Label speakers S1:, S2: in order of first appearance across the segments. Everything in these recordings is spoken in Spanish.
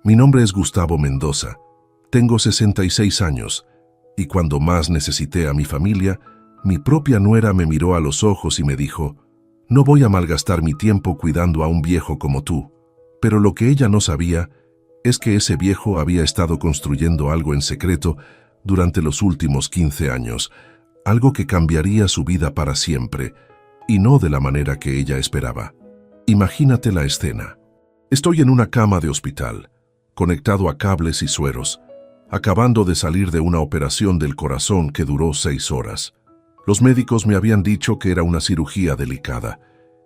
S1: Mi nombre es Gustavo Mendoza. Tengo 66 años y cuando más necesité a mi familia, mi propia nuera me miró a los ojos y me dijo: «No voy a malgastar mi tiempo cuidando a un viejo como tú». Pero lo que ella no sabía es que ese viejo había estado construyendo algo en secreto durante los últimos 15 años, algo que cambiaría su vida para siempre, y no de la manera que ella esperaba. Imagínate la escena. Estoy en una cama de hospital, conectado a cables y sueros, acabando de salir de una operación del corazón que duró 6 horas. Los médicos me habían dicho que era una cirugía delicada,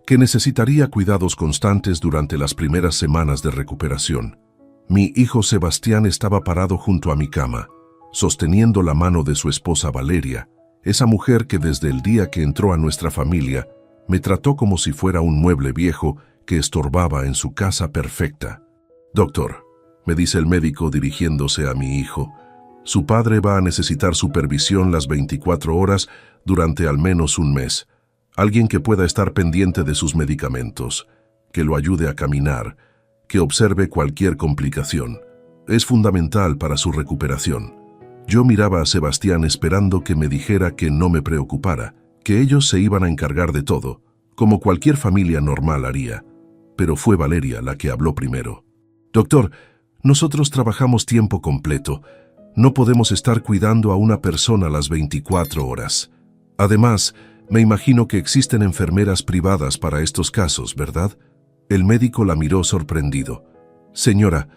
S1: que necesitaría cuidados constantes durante las primeras semanas de recuperación. Mi hijo Sebastián estaba parado junto a mi cama, sosteniendo la mano de su esposa Valeria, esa mujer que desde el día que entró a nuestra familia me trató como si fuera un mueble viejo que estorbaba en su casa perfecta. «Doctor», me dice el médico dirigiéndose a mi hijo, «su padre va a necesitar supervisión las 24 horas durante al menos un mes. Alguien que pueda estar pendiente de sus medicamentos, que lo ayude a caminar, que observe cualquier complicación. Es fundamental para su recuperación». Yo miraba a Sebastián esperando que me dijera que no me preocupara, que ellos se iban a encargar de todo, como cualquier familia normal haría. Pero fue Valeria la que habló primero. «Doctor, nosotros trabajamos tiempo completo. No podemos estar cuidando a una persona las 24 horas. Además, me imagino que existen enfermeras privadas para estos casos, ¿verdad?». El médico la miró sorprendido. «Señora,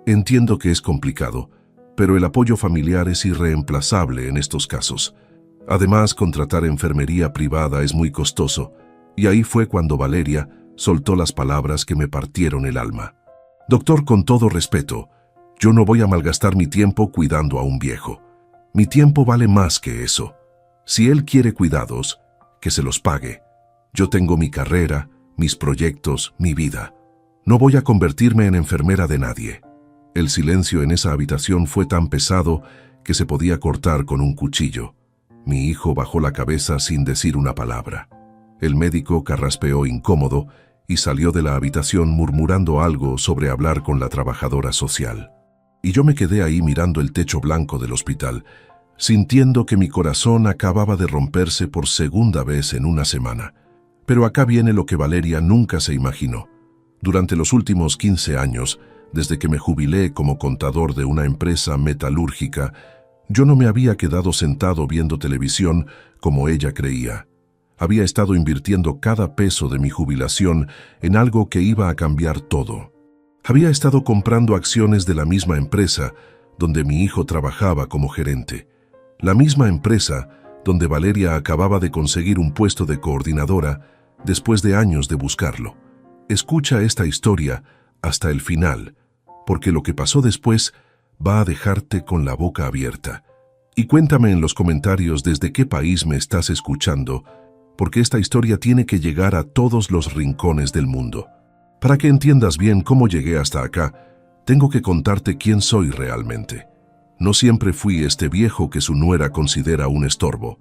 S1: entiendo que es complicado, pero el apoyo familiar es irreemplazable en estos casos. Además, contratar enfermería privada es muy costoso». Y ahí fue cuando Valeria soltó las palabras que me partieron el alma. «Doctor, con todo respeto, yo no voy a malgastar mi tiempo cuidando a un viejo. Mi tiempo vale más que eso. Si él quiere cuidados, que se los pague. Yo tengo mi carrera, mis proyectos, mi vida. No voy a convertirme en enfermera de nadie». El silencio en esa habitación fue tan pesado que se podía cortar con un cuchillo. Mi hijo bajó la cabeza sin decir una palabra. El médico carraspeó incómodo y salió de la habitación murmurando algo sobre hablar con la trabajadora social. Y yo me quedé ahí mirando el techo blanco del hospital, sintiendo que mi corazón acababa de romperse por segunda vez en una semana. Pero acá viene lo que Valeria nunca se imaginó. Durante los últimos 15 años, desde que me jubilé como contador de una empresa metalúrgica, yo no me había quedado sentado viendo televisión como ella creía. Había estado invirtiendo cada peso de mi jubilación en algo que iba a cambiar todo. Había estado comprando acciones de la misma empresa donde mi hijo trabajaba como gerente. La misma empresa donde Valeria acababa de conseguir un puesto de coordinadora después de años de buscarlo. Escucha esta historia hasta el final, porque lo que pasó después va a dejarte con la boca abierta. Y cuéntame en los comentarios desde qué país me estás escuchando, porque esta historia tiene que llegar a todos los rincones del mundo. Para que entiendas bien cómo llegué hasta acá, tengo que contarte quién soy realmente. No siempre fui este viejo que su nuera considera un estorbo.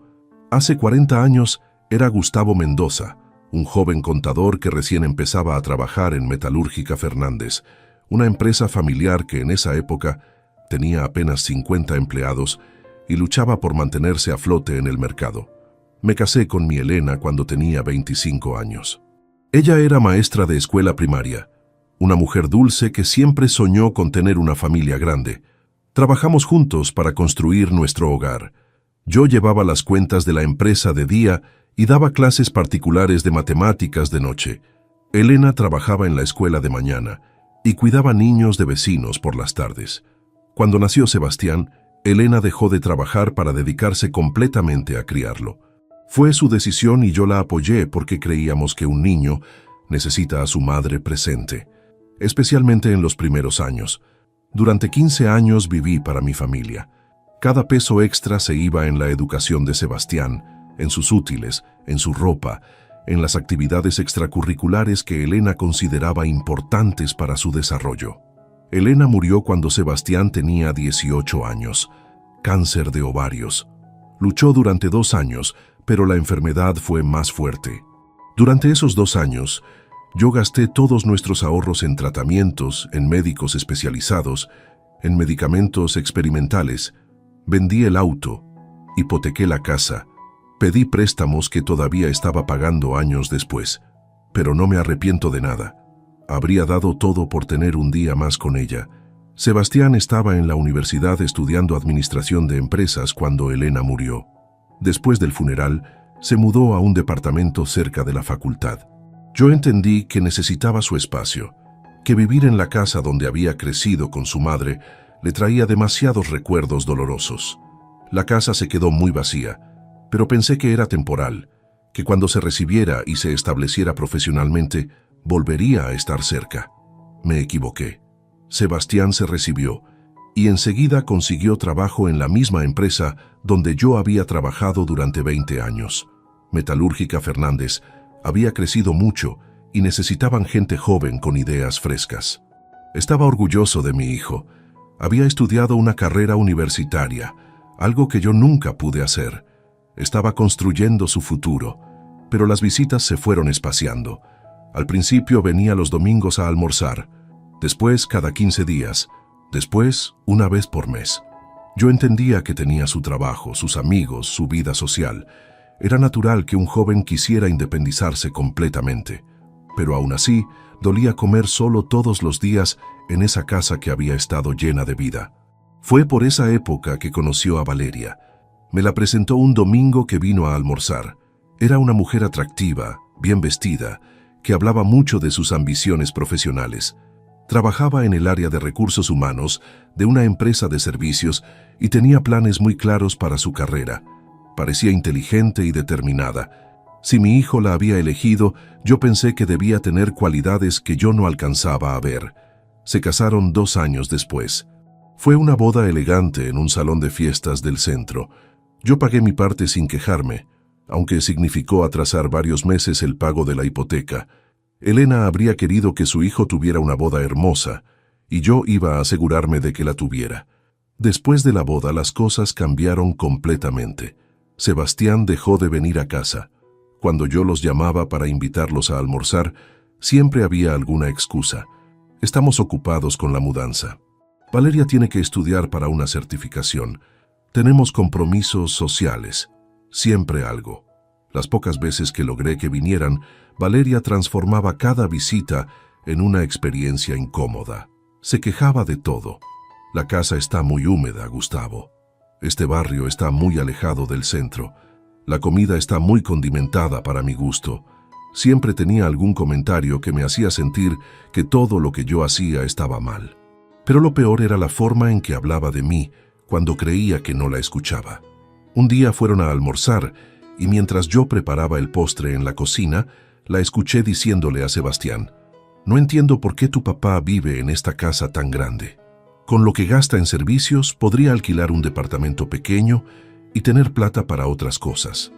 S1: Hace 40 años era Gustavo Mendoza, un joven contador que recién empezaba a trabajar en Metalúrgica Fernández, una empresa familiar que en esa época tenía apenas 50 empleados y luchaba por mantenerse a flote en el mercado. Me casé con mi Elena cuando tenía 25 años. Ella era maestra de escuela primaria, una mujer dulce que siempre soñó con tener una familia grande. Trabajamos juntos para construir nuestro hogar. Yo llevaba las cuentas de la empresa de día y daba clases particulares de matemáticas de noche. Elena trabajaba en la escuela de mañana y cuidaba niños de vecinos por las tardes. Cuando nació Sebastián, Elena dejó de trabajar para dedicarse completamente a criarlo. Fue su decisión y yo la apoyé porque creíamos que un niño necesita a su madre presente, especialmente en los primeros años. Durante 15 años viví para mi familia. Cada peso extra se iba en la educación de Sebastián, en sus útiles, en su ropa, en las actividades extracurriculares que Elena consideraba importantes para su desarrollo. Elena murió cuando Sebastián tenía 18 años, cáncer de ovarios. Luchó durante 2 años, pero la enfermedad fue más fuerte. Durante esos 2 años, Yo gasté todos nuestros ahorros en tratamientos, en médicos especializados, en medicamentos experimentales, vendí el auto, hipotequé la casa, pedí préstamos que todavía estaba pagando años después, pero no me arrepiento de nada. Habría dado todo por tener un día más con ella. Sebastián estaba en la universidad estudiando administración de empresas cuando Elena murió. Después del funeral, se mudó a un departamento cerca de la facultad. Yo entendí que necesitaba su espacio, que vivir en la casa donde había crecido con su madre le traía demasiados recuerdos dolorosos. La casa se quedó muy vacía, pero pensé que era temporal, que cuando se recibiera y se estableciera profesionalmente, volvería a estar cerca. Me equivoqué. Sebastián se recibió y enseguida consiguió trabajo en la misma empresa donde yo había trabajado durante 20 años. Metalúrgica Fernández había crecido mucho y necesitaban gente joven con ideas frescas. Estaba orgulloso de mi hijo. Había estudiado una carrera universitaria, algo que yo nunca pude hacer. Estaba construyendo su futuro, pero las visitas se fueron espaciando. Al principio venía los domingos a almorzar, después cada 15 días, después una vez por mes. Yo entendía que tenía su trabajo, sus amigos, su vida social. Era natural que un joven quisiera independizarse completamente, pero aún así dolía comer solo todos los días en esa casa que había estado llena de vida. Fue por esa época que conoció a Valeria. Me la presentó un domingo que vino a almorzar. Era una mujer atractiva, bien vestida, que hablaba mucho de sus ambiciones profesionales. Trabajaba en el área de recursos humanos de una empresa de servicios y tenía planes muy claros para su carrera. Parecía inteligente y determinada. Si mi hijo la había elegido, yo pensé que debía tener cualidades que yo no alcanzaba a ver. Se casaron 2 años después. Fue una boda elegante en un salón de fiestas del centro. Yo pagué mi parte sin quejarme, aunque significó atrasar varios meses el pago de la hipoteca. Elena habría querido que su hijo tuviera una boda hermosa, y yo iba a asegurarme de que la tuviera. Después de la boda las cosas cambiaron completamente. Sebastián dejó de venir a casa. Cuando yo los llamaba para invitarlos a almorzar, siempre había alguna excusa. Estamos ocupados con la mudanza. Valeria tiene que estudiar para una certificación. Tenemos compromisos sociales. Siempre algo. Las pocas veces que logré que vinieran, Valeria transformaba cada visita en una experiencia incómoda. Se quejaba de todo. La casa está muy húmeda, Gustavo. Este barrio está muy alejado del centro. La comida está muy condimentada para mi gusto. Siempre tenía algún comentario que me hacía sentir que todo lo que yo hacía estaba mal. Pero lo peor era la forma en que hablaba de mí cuando creía que no la escuchaba. Un día fueron a almorzar y mientras yo preparaba el postre en la cocina, la escuché diciéndole a Sebastián: «No entiendo por qué tu papá vive en esta casa tan grande. Con lo que gasta en servicios, podría alquilar un departamento pequeño y tener plata para otras cosas.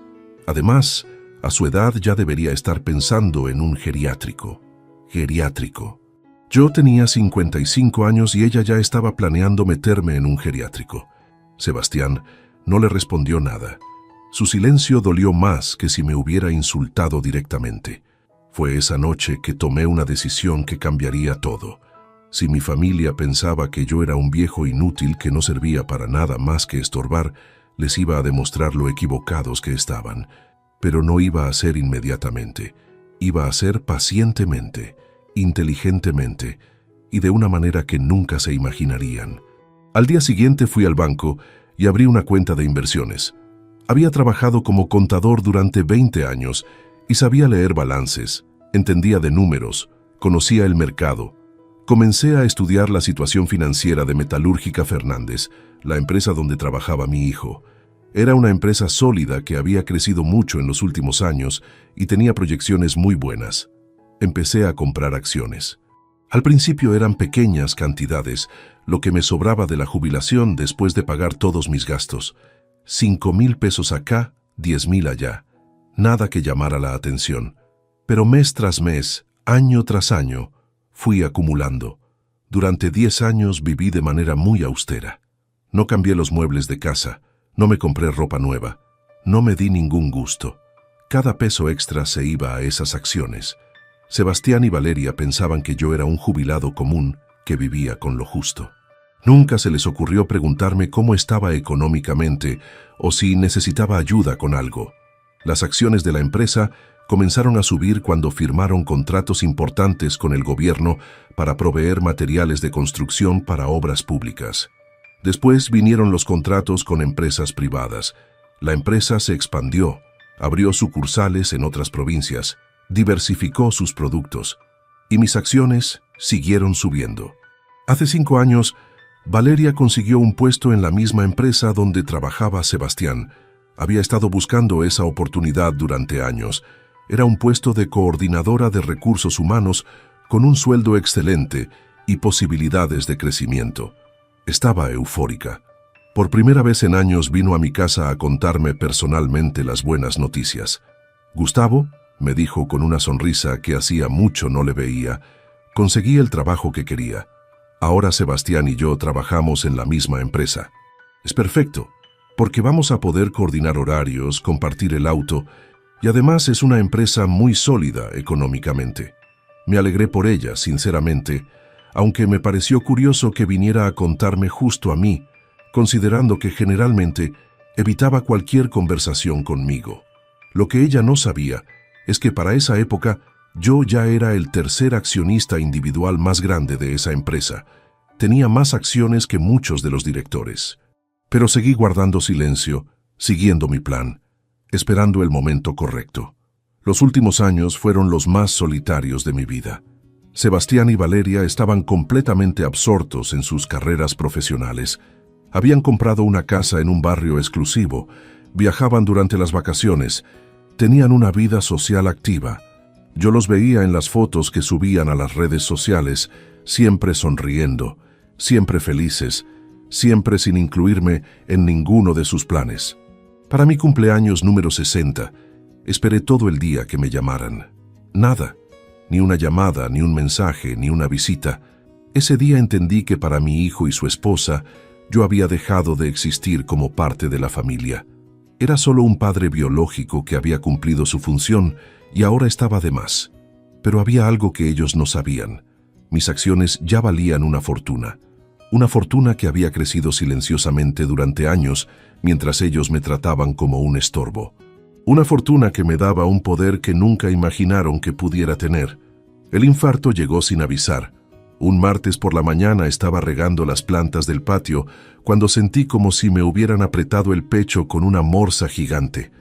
S1: Además, a su edad ya debería estar pensando en un geriátrico». Geriátrico. Yo tenía 55 años y ella ya estaba planeando meterme en un geriátrico. Sebastián no le respondió nada. Su silencio dolió más que si me hubiera insultado directamente. Fue esa noche que tomé una decisión que cambiaría todo. Si mi familia pensaba que yo era un viejo inútil que no servía para nada más que estorbar, les iba a demostrar lo equivocados que estaban. Pero no iba a ser inmediatamente. Iba a ser pacientemente, inteligentemente y de una manera que nunca se imaginarían. Al día siguiente fui al banco y abrí una cuenta de inversiones. Había trabajado como contador durante 20 años y sabía leer balances, entendía de números, conocía el mercado. Comencé a estudiar la situación financiera de Metalúrgica Fernández, la empresa donde trabajaba mi hijo. Era una empresa sólida que había crecido mucho en los últimos años y tenía proyecciones muy buenas. Empecé a comprar acciones. Al principio eran pequeñas cantidades, lo que me sobraba de la jubilación después de pagar todos mis gastos. 5,000 pesos acá, 10,000 allá. Nada que llamara la atención. Pero mes tras mes, año tras año, fui acumulando. Durante 10 años viví de manera muy austera. No cambié los muebles de casa, no me compré ropa nueva, no me di ningún gusto. Cada peso extra se iba a esas acciones. Sebastián y Valeria pensaban que yo era un jubilado común que vivía con lo justo. Nunca se les ocurrió preguntarme cómo estaba económicamente o si necesitaba ayuda con algo. Las acciones de la empresa comenzaron a subir cuando firmaron contratos importantes con el gobierno para proveer materiales de construcción para obras públicas. Después vinieron los contratos con empresas privadas. La empresa se expandió, abrió sucursales en otras provincias, diversificó sus productos, y mis acciones siguieron subiendo. Hace 5 años, Valeria consiguió un puesto en la misma empresa donde trabajaba Sebastián. Había estado buscando esa oportunidad durante años. Era un puesto de coordinadora de recursos humanos con un sueldo excelente y posibilidades de crecimiento. Estaba eufórica. Por primera vez en años vino a mi casa a contarme personalmente las buenas noticias. «Gustavo», me dijo con una sonrisa que hacía mucho no le veía, «conseguí el trabajo que quería. Ahora Sebastián y yo trabajamos en la misma empresa. Es perfecto, porque vamos a poder coordinar horarios, compartir el auto, y además es una empresa muy sólida económicamente». Me alegré por ella, sinceramente, aunque me pareció curioso que viniera a contarme justo a mí, considerando que generalmente evitaba cualquier conversación conmigo. Lo que ella no sabía es que para esa época yo ya era el tercer accionista individual más grande de esa empresa. Tenía más acciones que muchos de los directores. Pero seguí guardando silencio, siguiendo mi plan, esperando el momento correcto. Los últimos años fueron los más solitarios de mi vida. Sebastián y Valeria estaban completamente absortos en sus carreras profesionales. Habían comprado una casa en un barrio exclusivo, viajaban durante las vacaciones, tenían una vida social activa. Yo los veía en las fotos que subían a las redes sociales, siempre sonriendo, siempre felices, siempre sin incluirme en ninguno de sus planes. Para mi cumpleaños número 60, esperé todo el día que me llamaran. Nada, ni una llamada, ni un mensaje, ni una visita. Ese día entendí que para mi hijo y su esposa, yo había dejado de existir como parte de la familia. Era solo un padre biológico que había cumplido su función y ahora estaba de más. Pero había algo que ellos no sabían. Mis acciones ya valían una fortuna que había crecido silenciosamente durante años mientras ellos me trataban como un estorbo. Una fortuna que me daba un poder que nunca imaginaron que pudiera tener. El infarto llegó sin avisar. Un martes por la mañana estaba regando las plantas del patio cuando sentí como si me hubieran apretado el pecho con una morsa gigante.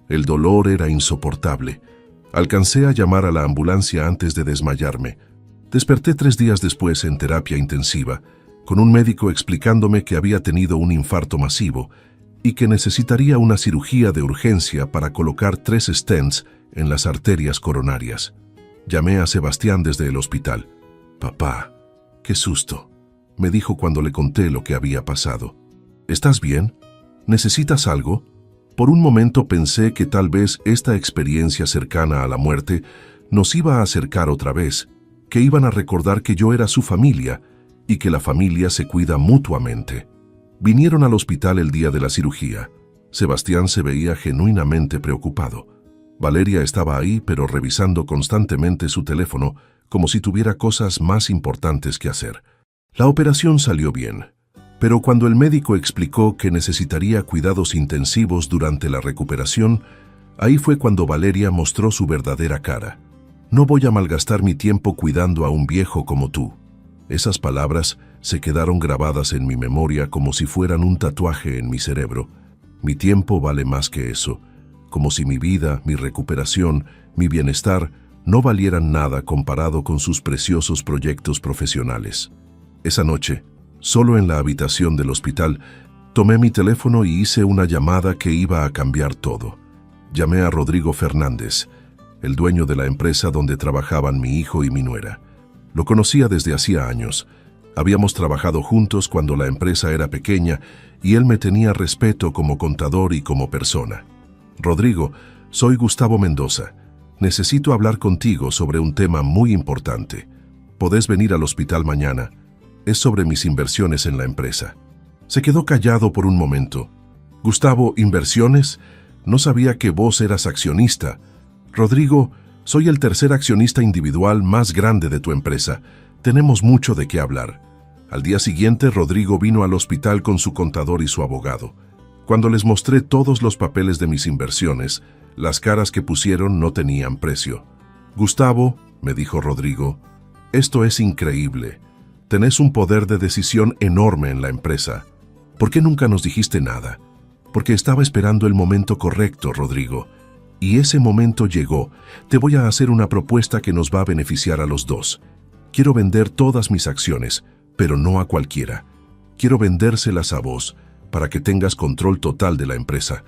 S1: El dolor era insoportable. Alcancé a llamar a la ambulancia antes de desmayarme. Desperté 3 días después en terapia intensiva, con un médico explicándome que había tenido un infarto masivo y que necesitaría una cirugía de urgencia para colocar 3 stents en las arterias coronarias. Llamé a Sebastián desde el hospital. «Papá, qué susto», me dijo cuando le conté lo que había pasado. «¿Estás bien? ¿Necesitas algo?» Por un momento pensé que tal vez esta experiencia cercana a la muerte nos iba a acercar otra vez, que iban a recordar que yo era su familia y que la familia se cuida mutuamente. Vinieron al hospital el día de la cirugía. Sebastián se veía genuinamente preocupado. Valeria estaba ahí, pero revisando constantemente su teléfono, como si tuviera cosas más importantes que hacer. La operación salió bien, pero cuando el médico explicó que necesitaría cuidados intensivos durante la recuperación, ahí fue cuando Valeria mostró su verdadera cara. «No voy a malgastar mi tiempo cuidando a un viejo como tú». Esas palabras se quedaron grabadas en mi memoria como si fueran un tatuaje en mi cerebro. Mi tiempo vale más que eso, como si mi vida, mi recuperación, mi bienestar no valieran nada comparado con sus preciosos proyectos profesionales. Esa noche, solo en la habitación del hospital, tomé mi teléfono y hice una llamada que iba a cambiar todo. Llamé a Rodrigo Fernández, el dueño de la empresa donde trabajaban mi hijo y mi nuera. Lo conocía desde hacía años. Habíamos trabajado juntos cuando la empresa era pequeña y él me tenía respeto como contador y como persona. «Rodrigo, soy Gustavo Mendoza. Necesito hablar contigo sobre un tema muy importante. ¿Podés venir al hospital mañana? Es sobre mis inversiones en la empresa». Se quedó callado por un momento. «Gustavo, ¿inversiones? No sabía que vos eras accionista». «Rodrigo, Soy el tercer accionista individual más grande de tu empresa. Tenemos mucho de qué hablar. Al día siguiente, Rodrigo vino al hospital con su contador y su abogado. Cuando les mostré todos los papeles de mis inversiones, las caras que pusieron no tenían precio. Gustavo, me dijo Rodrigo, esto es increíble. Tenés un poder de decisión enorme en la empresa. ¿Por qué nunca nos dijiste nada? Porque estaba esperando el momento correcto, Rodrigo. Y ese momento llegó. Te voy a hacer una propuesta que nos va a beneficiar a los dos. Quiero vender todas mis acciones, pero no a cualquiera. Quiero vendérselas a vos, para que tengas control total de la empresa.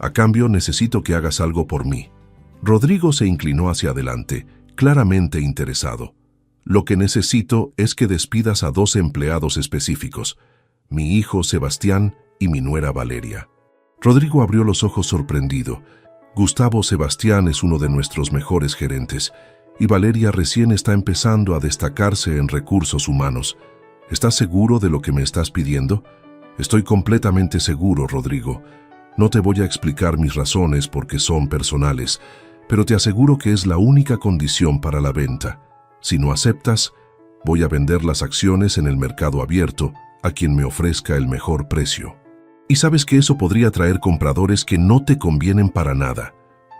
S1: A cambio, necesito que hagas algo por mí. Rodrigo se inclinó hacia adelante, claramente interesado. Lo que necesito es que despidas a 2 empleados específicos, mi hijo Sebastián y mi nuera Valeria. Rodrigo abrió los ojos sorprendido. Gustavo Sebastián es uno de nuestros mejores gerentes, y Valeria recién está empezando a destacarse en recursos humanos. ¿Estás seguro de lo que me estás pidiendo? Estoy completamente seguro, Rodrigo. No te voy a explicar mis razones porque son personales, pero te aseguro que es la única condición para la venta. Si no aceptas, voy a vender las acciones en el mercado abierto a quien me ofrezca el mejor precio. Y sabes que eso podría traer compradores que no te convienen para nada.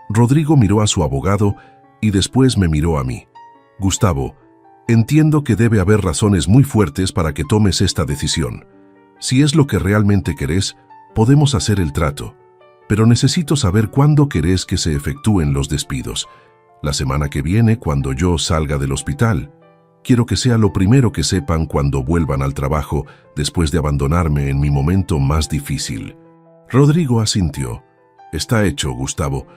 S1: Rodrigo miró a su abogado y después me miró a mí. Gustavo, entiendo que debe haber razones muy fuertes para que tomes esta decisión. Si es lo que realmente querés, podemos hacer el trato. Pero necesito saber cuándo querés que se efectúen los despidos. La semana que viene, cuando yo salga del hospital. Quiero que sea lo primero que sepan cuando vuelvan al trabajo después de abandonarme en mi momento más difícil. Rodrigo asintió. Está hecho, Gustavo.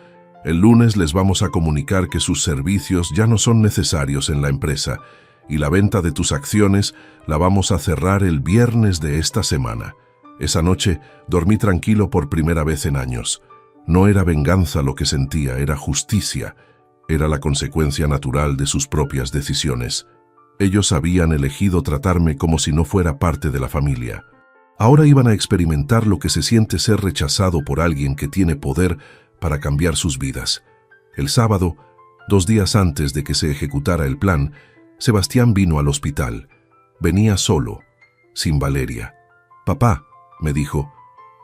S1: El lunes les vamos a comunicar que sus servicios ya no son necesarios en la empresa y la venta de tus acciones la vamos a cerrar el viernes de esta semana. Esa noche dormí tranquilo por primera vez en años. No era venganza lo que sentía, era justicia. Era la consecuencia natural de sus propias decisiones. Ellos habían elegido tratarme como si no fuera parte de la familia. Ahora iban a experimentar lo que se siente ser rechazado por alguien que tiene poder para cambiar sus vidas. El sábado, 2 días antes de que se ejecutara el plan, Sebastián vino al hospital. Venía solo, sin Valeria. «Papá», me dijo,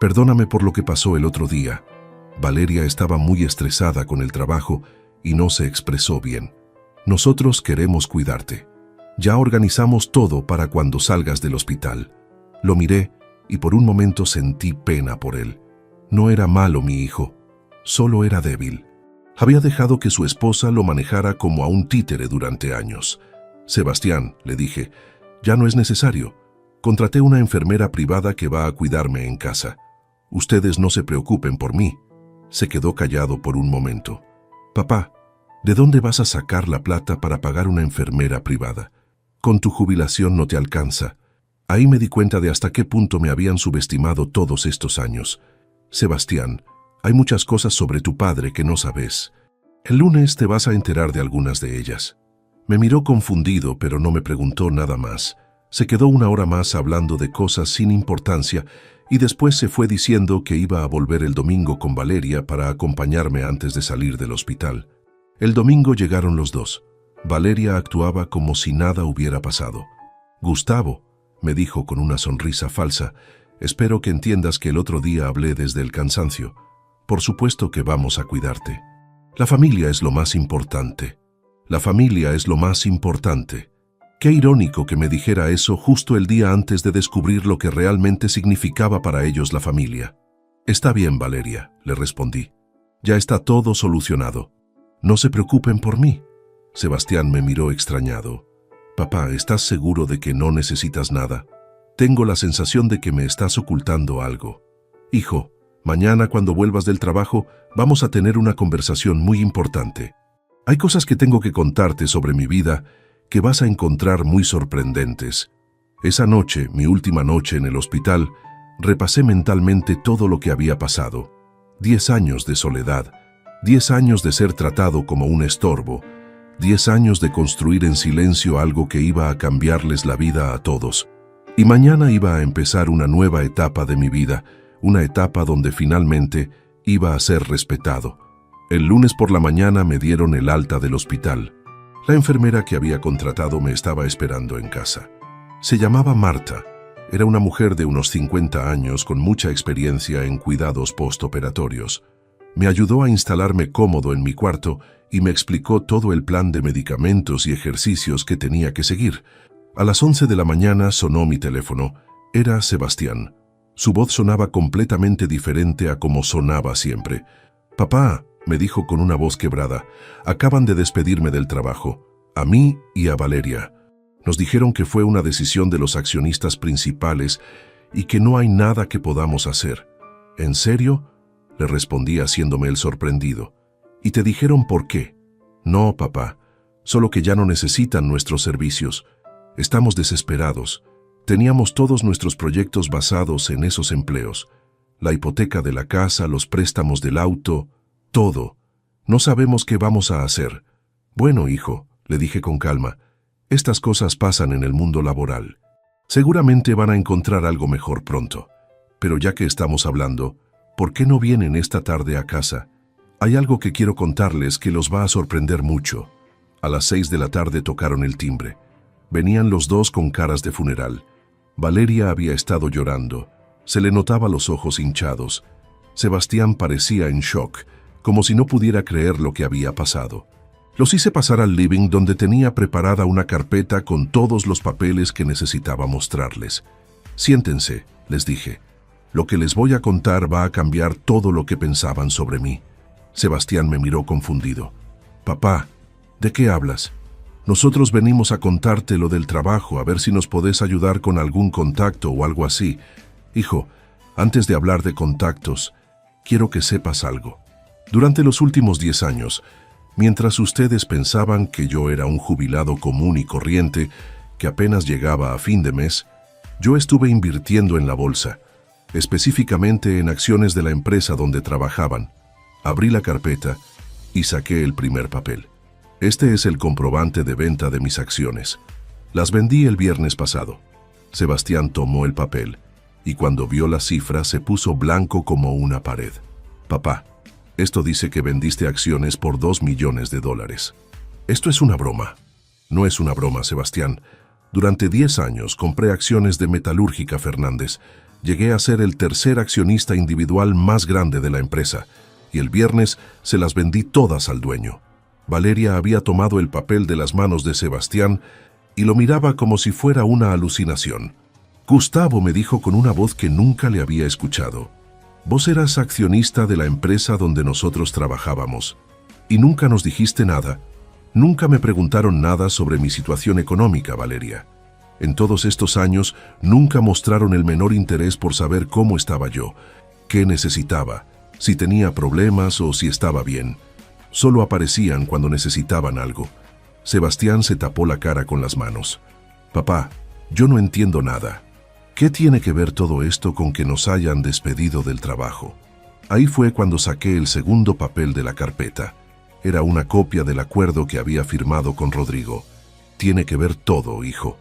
S1: «perdóname por lo que pasó el otro día». Valeria estaba muy estresada con el trabajo y no se expresó bien. «Nosotros queremos cuidarte. Ya organizamos todo para cuando salgas del hospital». Lo miré y por un momento sentí pena por él. No era malo mi hijo, solo era débil. Había dejado que su esposa lo manejara como a un títere durante años. «Sebastián», le dije, «ya no es necesario. Contraté una enfermera privada que va a cuidarme en casa. Ustedes no se preocupen por mí». Se quedó callado por un momento. «Papá, ¿de dónde vas a sacar la plata para pagar una enfermera privada? Con tu jubilación no te alcanza». Ahí me di cuenta de hasta qué punto me habían subestimado todos estos años. «Sebastián, hay muchas cosas sobre tu padre que no sabes. El lunes te vas a enterar de algunas de ellas». Me miró confundido, pero no me preguntó nada más. Se quedó 1 hora más hablando de cosas sin importancia y después se fue diciendo que iba a volver el domingo con Valeria para acompañarme antes de salir del hospital. El domingo llegaron los dos. Valeria actuaba como si nada hubiera pasado. «Gustavo», me dijo con una sonrisa falsa, «espero que entiendas que el otro día hablé desde el cansancio. Por supuesto que vamos a cuidarte. La familia es lo más importante. La familia es lo más importante». Qué irónico que me dijera eso justo el día antes de descubrir lo que realmente significaba para ellos la familia. «Está bien, Valeria», le respondí. «Ya está todo solucionado. No se preocupen por mí». Sebastián me miró extrañado. «Papá, ¿estás seguro de que no necesitas nada? Tengo la sensación de que me estás ocultando algo». «Hijo, mañana cuando vuelvas del trabajo vamos a tener una conversación muy importante. Hay cosas que tengo que contarte sobre mi vida que vas a encontrar muy sorprendentes». Esa noche, mi última noche en el hospital, repasé mentalmente todo lo que había pasado. 10 años de soledad, 10 años de ser tratado como un estorbo, 10 años de construir en silencio algo que iba a cambiarles la vida a todos. Y mañana iba a empezar una nueva etapa de mi vida, una etapa donde finalmente iba a ser respetado. El lunes por la mañana me dieron el alta del hospital. La enfermera que había contratado me estaba esperando en casa. Se llamaba Marta. Era una mujer de unos 50 años con mucha experiencia en cuidados postoperatorios. Me ayudó a instalarme cómodo en mi cuarto y me explicó todo el plan de medicamentos y ejercicios que tenía que seguir. A las 11 de la mañana sonó mi teléfono. Era Sebastián. Su voz sonaba completamente diferente a como sonaba siempre. «Papá», me dijo con una voz quebrada, «acaban de despedirme del trabajo, a mí y a Valeria. Nos dijeron que fue una decisión de los accionistas principales y que no hay nada que podamos hacer». «¿En serio?», le respondí haciéndome el sorprendido. «¿Y te dijeron por qué?». «No, papá, solo que ya no necesitan nuestros servicios. Estamos desesperados. Teníamos todos nuestros proyectos basados en esos empleos. La hipoteca de la casa, los préstamos del auto, todo. No sabemos qué vamos a hacer». «Bueno, hijo», le dije con calma, «estas cosas pasan en el mundo laboral. Seguramente van a encontrar algo mejor pronto. Pero ya que estamos hablando, ¿por qué no vienen esta tarde a casa? Hay algo que quiero contarles que los va a sorprender mucho». A las 6 de la tarde tocaron el timbre. Venían los dos con caras de funeral. Valeria había estado llorando. Se le notaba los ojos hinchados. Sebastián parecía en shock, como si no pudiera creer lo que había pasado. Los hice pasar al living donde tenía preparada una carpeta con todos los papeles que necesitaba mostrarles. «Siéntense», les dije. «Lo que les voy a contar va a cambiar todo lo que pensaban sobre mí». Sebastián me miró confundido. «Papá, ¿de qué hablas? Nosotros venimos a contarte lo del trabajo, a ver si nos podés ayudar con algún contacto o algo así. Hijo, antes de hablar de contactos, quiero que sepas algo. Durante los últimos 10 años, mientras ustedes pensaban que yo era un jubilado común y corriente, que apenas llegaba a fin de mes, yo estuve invirtiendo en la bolsa, específicamente en acciones de la empresa donde trabajaban». Abrí la carpeta y saqué el primer papel. «Este es el comprobante de venta de mis acciones. Las vendí el viernes pasado». Sebastián tomó el papel y cuando vio la cifra se puso blanco como una pared. «Papá, esto dice que vendiste acciones por $2 millones. Esto es una broma». «No es una broma, Sebastián. Durante 10 años compré acciones de Metalúrgica Fernández. Llegué a ser el tercer accionista individual más grande de la empresa y el viernes se las vendí todas al dueño». Valeria había tomado el papel de las manos de Sebastián y lo miraba como si fuera una alucinación. «Gustavo», me dijo con una voz que nunca le había escuchado, «vos eras accionista de la empresa donde nosotros trabajábamos y nunca nos dijiste nada. Nunca me preguntaron nada sobre mi situación económica, Valeria. En todos estos años nunca mostraron el menor interés por saber cómo estaba yo, qué necesitaba, si tenía problemas o si estaba bien. Solo aparecían cuando necesitaban algo». Sebastián se tapó la cara con las manos. «Papá, yo no entiendo nada. ¿Qué tiene que ver todo esto con que nos hayan despedido del trabajo?». Ahí fue cuando saqué el segundo papel de la carpeta. Era una copia del acuerdo que había firmado con Rodrigo. «Tiene que ver todo, hijo,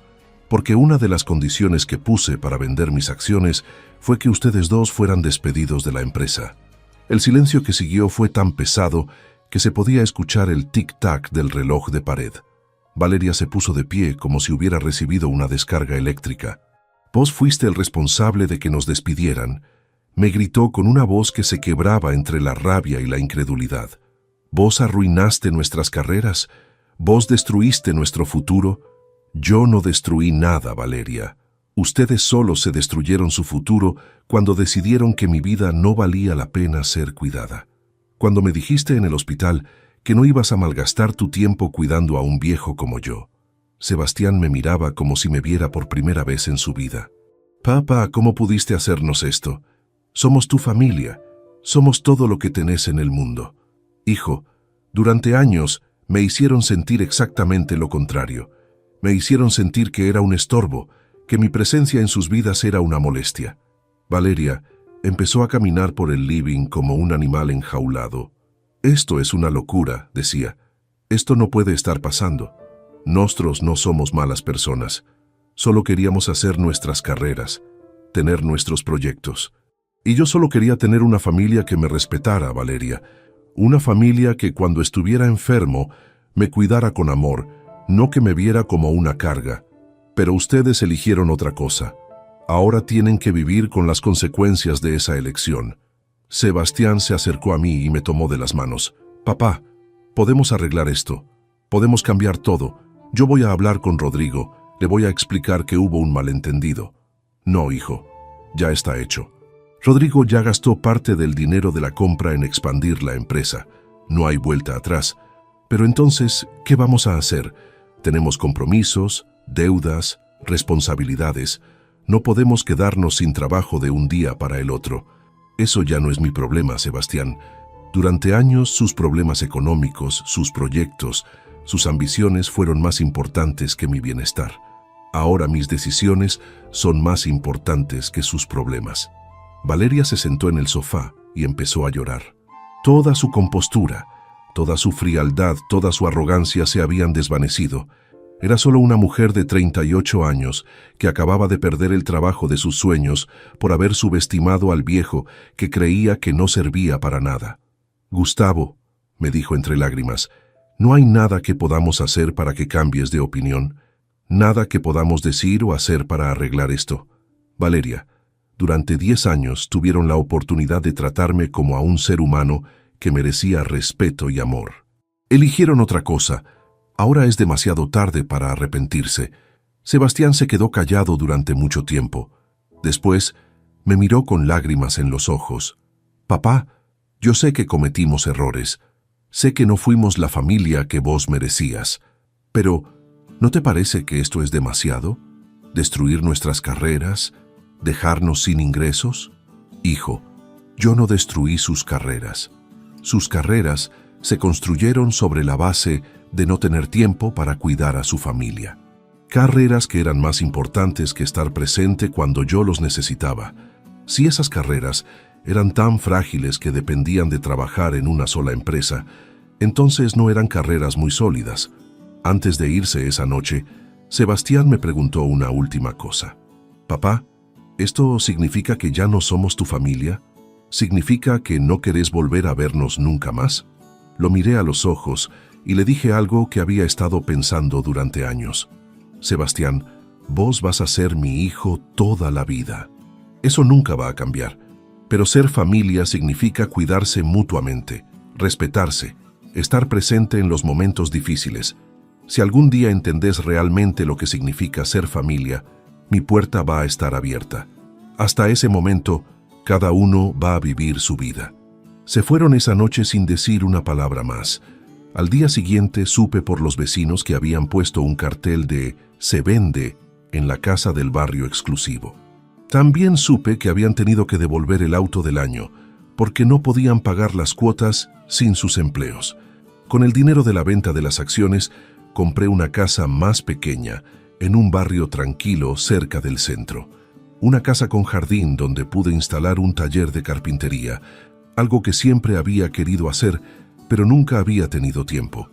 S1: porque una de las condiciones que puse para vender mis acciones fue que ustedes dos fueran despedidos de la empresa». El silencio que siguió fue tan pesado que se podía escuchar el tic-tac del reloj de pared. Valeria se puso de pie como si hubiera recibido una descarga eléctrica. «Vos fuiste el responsable de que nos despidieran», me gritó con una voz que se quebraba entre la rabia y la incredulidad. «Vos arruinaste nuestras carreras, vos destruiste nuestro futuro». «Yo no destruí nada, Valeria. Ustedes solo se destruyeron su futuro cuando decidieron que mi vida no valía la pena ser cuidada. Cuando me dijiste en el hospital que no ibas a malgastar tu tiempo cuidando a un viejo como yo». Sebastián me miraba como si me viera por primera vez en su vida. «Papá, ¿cómo pudiste hacernos esto? Somos tu familia, somos todo lo que tenés en el mundo. Hijo, durante años me hicieron sentir exactamente lo contrario. Me hicieron sentir que era un estorbo, que mi presencia en sus vidas era una molestia». Valeria empezó a caminar por el living como un animal enjaulado. «Esto es una locura», decía. «Esto no puede estar pasando. Nosotros no somos malas personas. Solo queríamos hacer nuestras carreras, tener nuestros proyectos. Y yo solo quería tener una familia que me respetara, Valeria. Una familia que cuando estuviera enfermo me cuidara con amor, no que me viera como una carga. Pero ustedes eligieron otra cosa. Ahora tienen que vivir con las consecuencias de esa elección. Sebastián se acercó a mí y me tomó de las manos. Papá, podemos arreglar esto. Podemos cambiar todo. Yo voy a hablar con Rodrigo. Le voy a explicar que hubo un malentendido. No, hijo. Ya está hecho. Rodrigo ya gastó parte del dinero de la compra en expandir la empresa. No hay vuelta atrás. Pero entonces, ¿qué vamos a hacer? Tenemos compromisos, deudas, responsabilidades. No podemos quedarnos sin trabajo de un día para el otro. Eso ya no es mi problema, Sebastián. Durante años, sus problemas económicos, sus proyectos, sus ambiciones fueron más importantes que mi bienestar. Ahora mis decisiones son más importantes que sus problemas. Valeria se sentó en el sofá y empezó a llorar. Toda su compostura, toda su frialdad, toda su arrogancia se habían desvanecido. Era solo una mujer de 38 años que acababa de perder el trabajo de sus sueños por haber subestimado al viejo que creía que no servía para nada. Gustavo, me dijo entre lágrimas, no hay nada que podamos hacer para que cambies de opinión. Nada que podamos decir o hacer para arreglar esto. Valeria, durante 10 años tuvieron la oportunidad de tratarme como a un ser humano que merecía respeto y amor. Eligieron otra cosa. Ahora es demasiado tarde para arrepentirse. Sebastián se quedó callado durante mucho tiempo. Después, me miró con lágrimas en los ojos. Papá, yo sé que cometimos errores. Sé que no fuimos la familia que vos merecías. Pero, ¿no te parece que esto es demasiado? ¿Destruir nuestras carreras? ¿Dejarnos sin ingresos? Hijo, yo no destruí sus carreras. Sus carreras se construyeron sobre la base de no tener tiempo para cuidar a su familia. Carreras que eran más importantes que estar presente cuando yo los necesitaba. Si esas carreras eran tan frágiles que dependían de trabajar en una sola empresa, entonces no eran carreras muy sólidas. Antes de irse esa noche, Sebastián me preguntó una última cosa. Papá, ¿esto significa que ya no somos tu familia? ¿Significa que no querés volver a vernos nunca más? Lo miré a los ojos y le dije algo que había estado pensando durante años. Sebastián, vos vas a ser mi hijo toda la vida. Eso nunca va a cambiar. Pero ser familia significa cuidarse mutuamente, respetarse, estar presente en los momentos difíciles. Si algún día entendés realmente lo que significa ser familia, mi puerta va a estar abierta. Hasta ese momento, cada uno va a vivir su vida. Se fueron esa noche sin decir una palabra más. Al día siguiente supe por los vecinos que habían puesto un cartel de «Se vende» en la casa del barrio exclusivo. También supe que habían tenido que devolver el auto del año, porque no podían pagar las cuotas sin sus empleos. Con el dinero de la venta de las acciones, compré una casa más pequeña, en un barrio tranquilo cerca del centro. Una casa con jardín donde pude instalar un taller de carpintería, algo que siempre había querido hacer, pero nunca había tenido tiempo.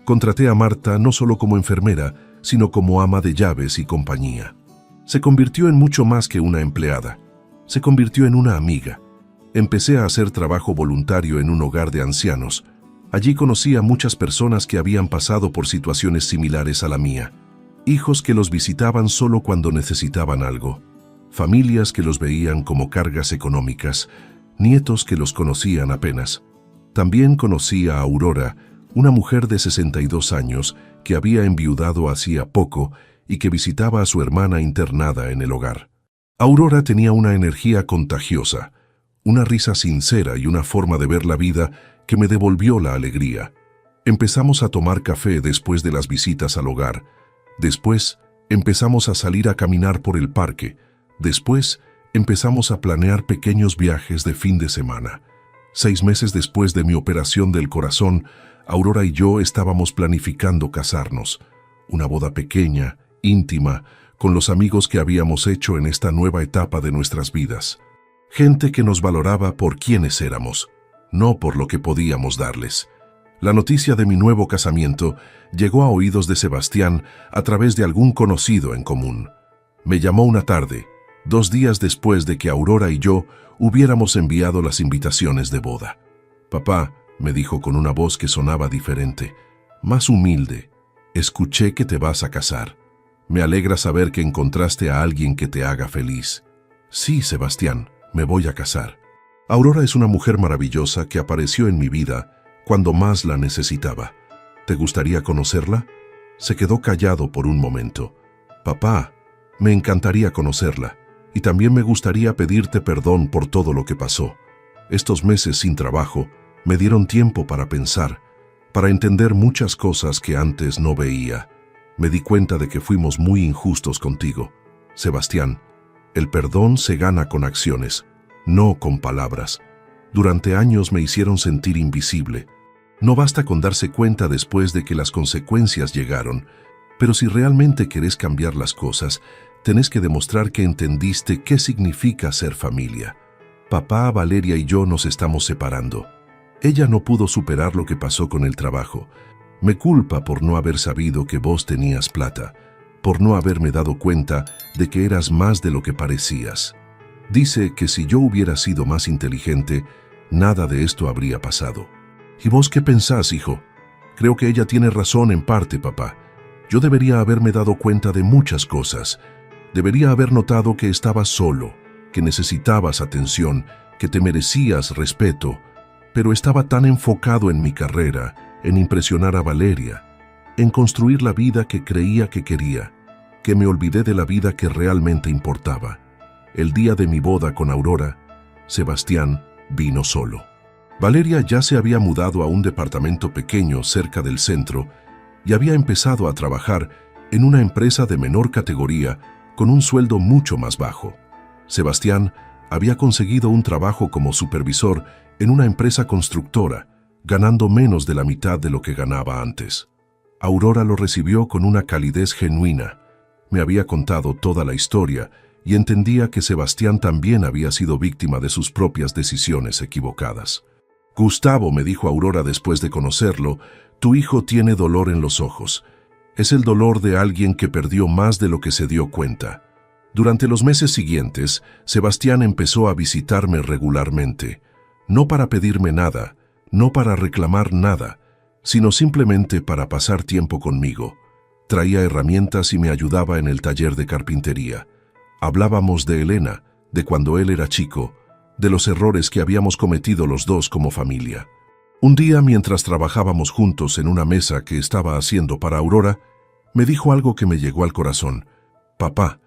S1: Contraté a Marta no solo como enfermera, sino como ama de llaves y compañía. Se convirtió en mucho más que una empleada. Se convirtió en una amiga. Empecé a hacer trabajo voluntario en un hogar de ancianos. Allí conocí a muchas personas que habían pasado por situaciones similares a la mía. Hijos que los visitaban solo cuando necesitaban algo. Familias que los veían como cargas económicas. Nietos que los conocían apenas. También conocí a Aurora, una mujer de 62 años que había enviudado hacía poco y que visitaba a su hermana internada en el hogar. Aurora tenía una energía contagiosa, una risa sincera y una forma de ver la vida que me devolvió la alegría. Empezamos a tomar café después de las visitas al hogar. Después, empezamos a salir a caminar por el parque. Después, empezamos a planear pequeños viajes de fin de semana. 6 meses después de mi operación del corazón, Aurora y yo estábamos planificando casarnos. Una boda pequeña, íntima, con los amigos que habíamos hecho en esta nueva etapa de nuestras vidas. Gente que nos valoraba por quienes éramos, no por lo que podíamos darles. La noticia de mi nuevo casamiento llegó a oídos de Sebastián a través de algún conocido en común. Me llamó una tarde, 2 días después de que Aurora y yo hubiéramos enviado las invitaciones de boda. Papá, me dijo con una voz que sonaba diferente, más humilde. Escuché que te vas a casar. Me alegra saber que encontraste a alguien que te haga feliz. Sí, Sebastián, me voy a casar. Aurora es una mujer maravillosa que apareció en mi vida cuando más la necesitaba. ¿Te gustaría conocerla? Se quedó callado por un momento. Papá, me encantaría conocerla, y también me gustaría pedirte perdón por todo lo que pasó. Estos meses sin trabajo me dieron tiempo para pensar, para entender muchas cosas que antes no veía. Me di cuenta de que fuimos muy injustos contigo. Sebastián, el perdón se gana con acciones, no con palabras. Durante años me hicieron sentir invisible. No basta con darse cuenta después de que las consecuencias llegaron, pero si realmente querés cambiar las cosas, tenés que demostrar que entendiste qué significa ser familia. Papá, Valeria y yo nos estamos separando. Ella no pudo superar lo que pasó con el trabajo. Me culpa por no haber sabido que vos tenías plata, por no haberme dado cuenta de que eras más de lo que parecías. Dice que si yo hubiera sido más inteligente, nada de esto habría pasado. ¿Y vos qué pensás, hijo? Creo que ella tiene razón en parte, papá. Yo debería haberme dado cuenta de muchas cosas. Debería haber notado que estabas solo, que necesitabas atención, que te merecías respeto, pero estaba tan enfocado en mi carrera, en impresionar a Valeria, en construir la vida que creía que quería, que me olvidé de la vida que realmente importaba. El día de mi boda con Aurora, Sebastián vino solo. Valeria ya se había mudado a un departamento pequeño cerca del centro y había empezado a trabajar en una empresa de menor categoría con un sueldo mucho más bajo. Sebastián había conseguido un trabajo como supervisor en una empresa constructora, ganando menos de la mitad de lo que ganaba antes. Aurora lo recibió con una calidez genuina. Me había contado toda la historia y entendía que Sebastián también había sido víctima de sus propias decisiones equivocadas. Gustavo, me dijo Aurora después de conocerlo, tu hijo tiene dolor en los ojos. Es el dolor de alguien que perdió más de lo que se dio cuenta. Durante los meses siguientes, Sebastián empezó a visitarme regularmente, no para pedirme nada, no para reclamar nada, sino simplemente para pasar tiempo conmigo. Traía herramientas y me ayudaba en el taller de carpintería. Hablábamos de Elena, de cuando él era chico, de los errores que habíamos cometido los dos como familia. Un día, mientras trabajábamos juntos en una mesa que estaba haciendo para Aurora, me dijo algo que me llegó al corazón. Papá,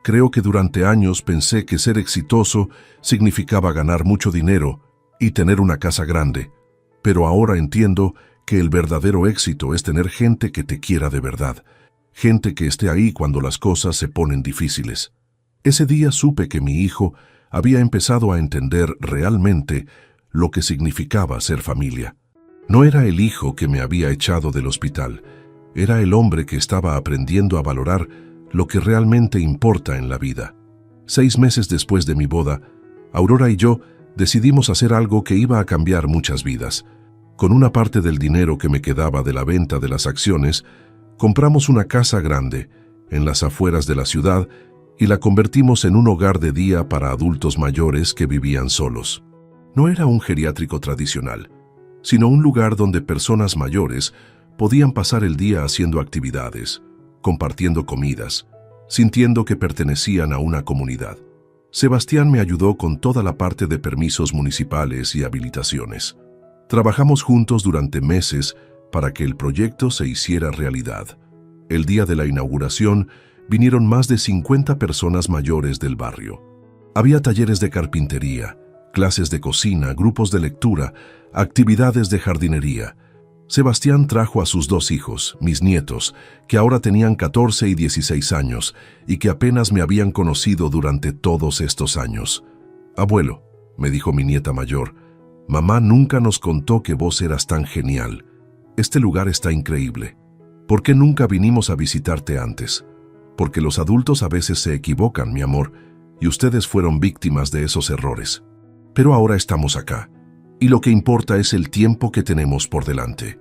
S1: creo que durante años pensé que ser exitoso significaba ganar mucho dinero y tener una casa grande, pero ahora entiendo que el verdadero éxito es tener gente que te quiera de verdad, gente que esté ahí cuando las cosas se ponen difíciles. Ese día supe que mi hijo había empezado a entender realmente lo que significaba ser familia. No era el hijo que me había echado del hospital, era el hombre que estaba aprendiendo a valorar lo que realmente importa en la vida. 6 meses después de mi boda, Aurora y yo decidimos hacer algo que iba a cambiar muchas vidas. Con una parte del dinero que me quedaba de la venta de las acciones, compramos una casa grande en las afueras de la ciudad y la convertimos en un hogar de día para adultos mayores que vivían solos. No era un geriátrico tradicional, sino un lugar donde personas mayores podían pasar el día haciendo actividades, compartiendo comidas, sintiendo que pertenecían a una comunidad. Sebastián me ayudó con toda la parte de permisos municipales y habilitaciones. Trabajamos juntos durante meses para que el proyecto se hiciera realidad. El día de la inauguración vinieron más de 50 personas mayores del barrio. Había talleres de carpintería, clases de cocina, grupos de lectura, actividades de jardinería. Sebastián trajo a sus 2 hijos, mis nietos, que ahora tenían 14 y 16 años y que apenas me habían conocido durante todos estos años. Abuelo, me dijo mi nieta mayor, mamá nunca nos contó que vos eras tan genial. Este lugar está increíble. ¿Por qué nunca vinimos a visitarte antes? Porque los adultos a veces se equivocan, mi amor, y ustedes fueron víctimas de esos errores. Pero ahora estamos acá, y lo que importa es el tiempo que tenemos por delante.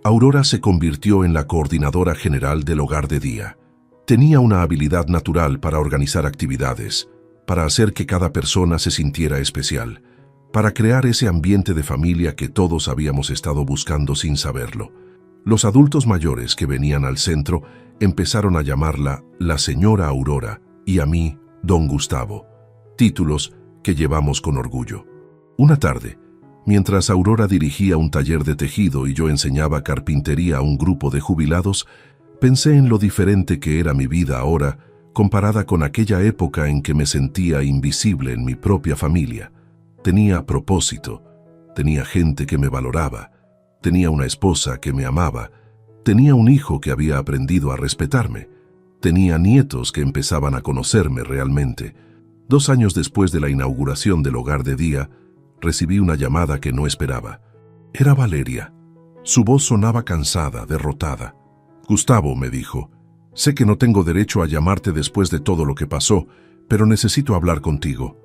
S1: Aurora se convirtió en la coordinadora general del hogar de día. Tenía una habilidad natural para organizar actividades, para hacer que cada persona se sintiera especial. para crear ese ambiente de familia que todos habíamos estado buscando sin saberlo. Los adultos mayores que venían al centro empezaron a llamarla la señora Aurora y a mí don Gustavo, títulos que llevamos con orgullo. Una tarde, mientras Aurora dirigía un taller de tejido y yo enseñaba carpintería a un grupo de jubilados, pensé en lo diferente que era mi vida ahora comparada con aquella época en que me sentía invisible en mi propia familia. Tenía propósito, tenía gente que me valoraba, tenía una esposa que me amaba, tenía un hijo que había aprendido a respetarme, tenía nietos que empezaban a conocerme realmente. 2 años después de la inauguración del hogar de día, recibí una llamada que no esperaba. Era Valeria. Su voz sonaba cansada, derrotada. «Gustavo», me dijo, «sé que no tengo derecho a llamarte después de todo lo que pasó, pero necesito hablar contigo.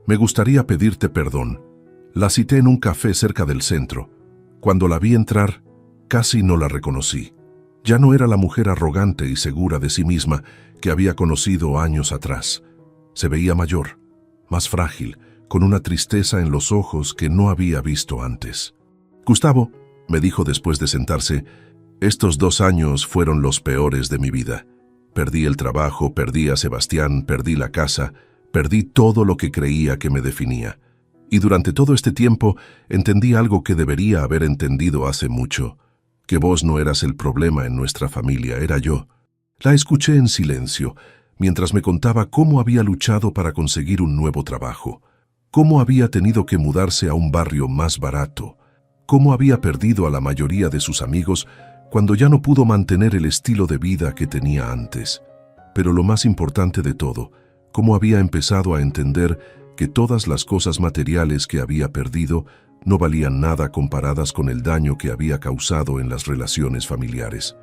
S1: Me gustaría pedirte perdón. La cité en un café cerca del centro. Cuando la vi entrar, casi no la reconocí. Ya no era la mujer arrogante y segura de sí misma que había conocido años atrás. Se veía mayor, más frágil, con una tristeza en los ojos que no había visto antes. «Gustavo», me dijo después de sentarse, «estos 2 años fueron los peores de mi vida. Perdí el trabajo, perdí a Sebastián, perdí la casa, perdí todo lo que creía que me definía. Y durante todo este tiempo entendí algo que debería haber entendido hace mucho, que vos no eras el problema en nuestra familia, era yo». La escuché en silencio, mientras me contaba cómo había luchado para conseguir un nuevo trabajo, cómo había tenido que mudarse a un barrio más barato, cómo había perdido a la mayoría de sus amigos cuando ya no pudo mantener el estilo de vida que tenía antes. Pero lo más importante de todo, cómo había empezado a entender que todas las cosas materiales que había perdido no valían nada comparadas con el daño que había causado en las relaciones familiares.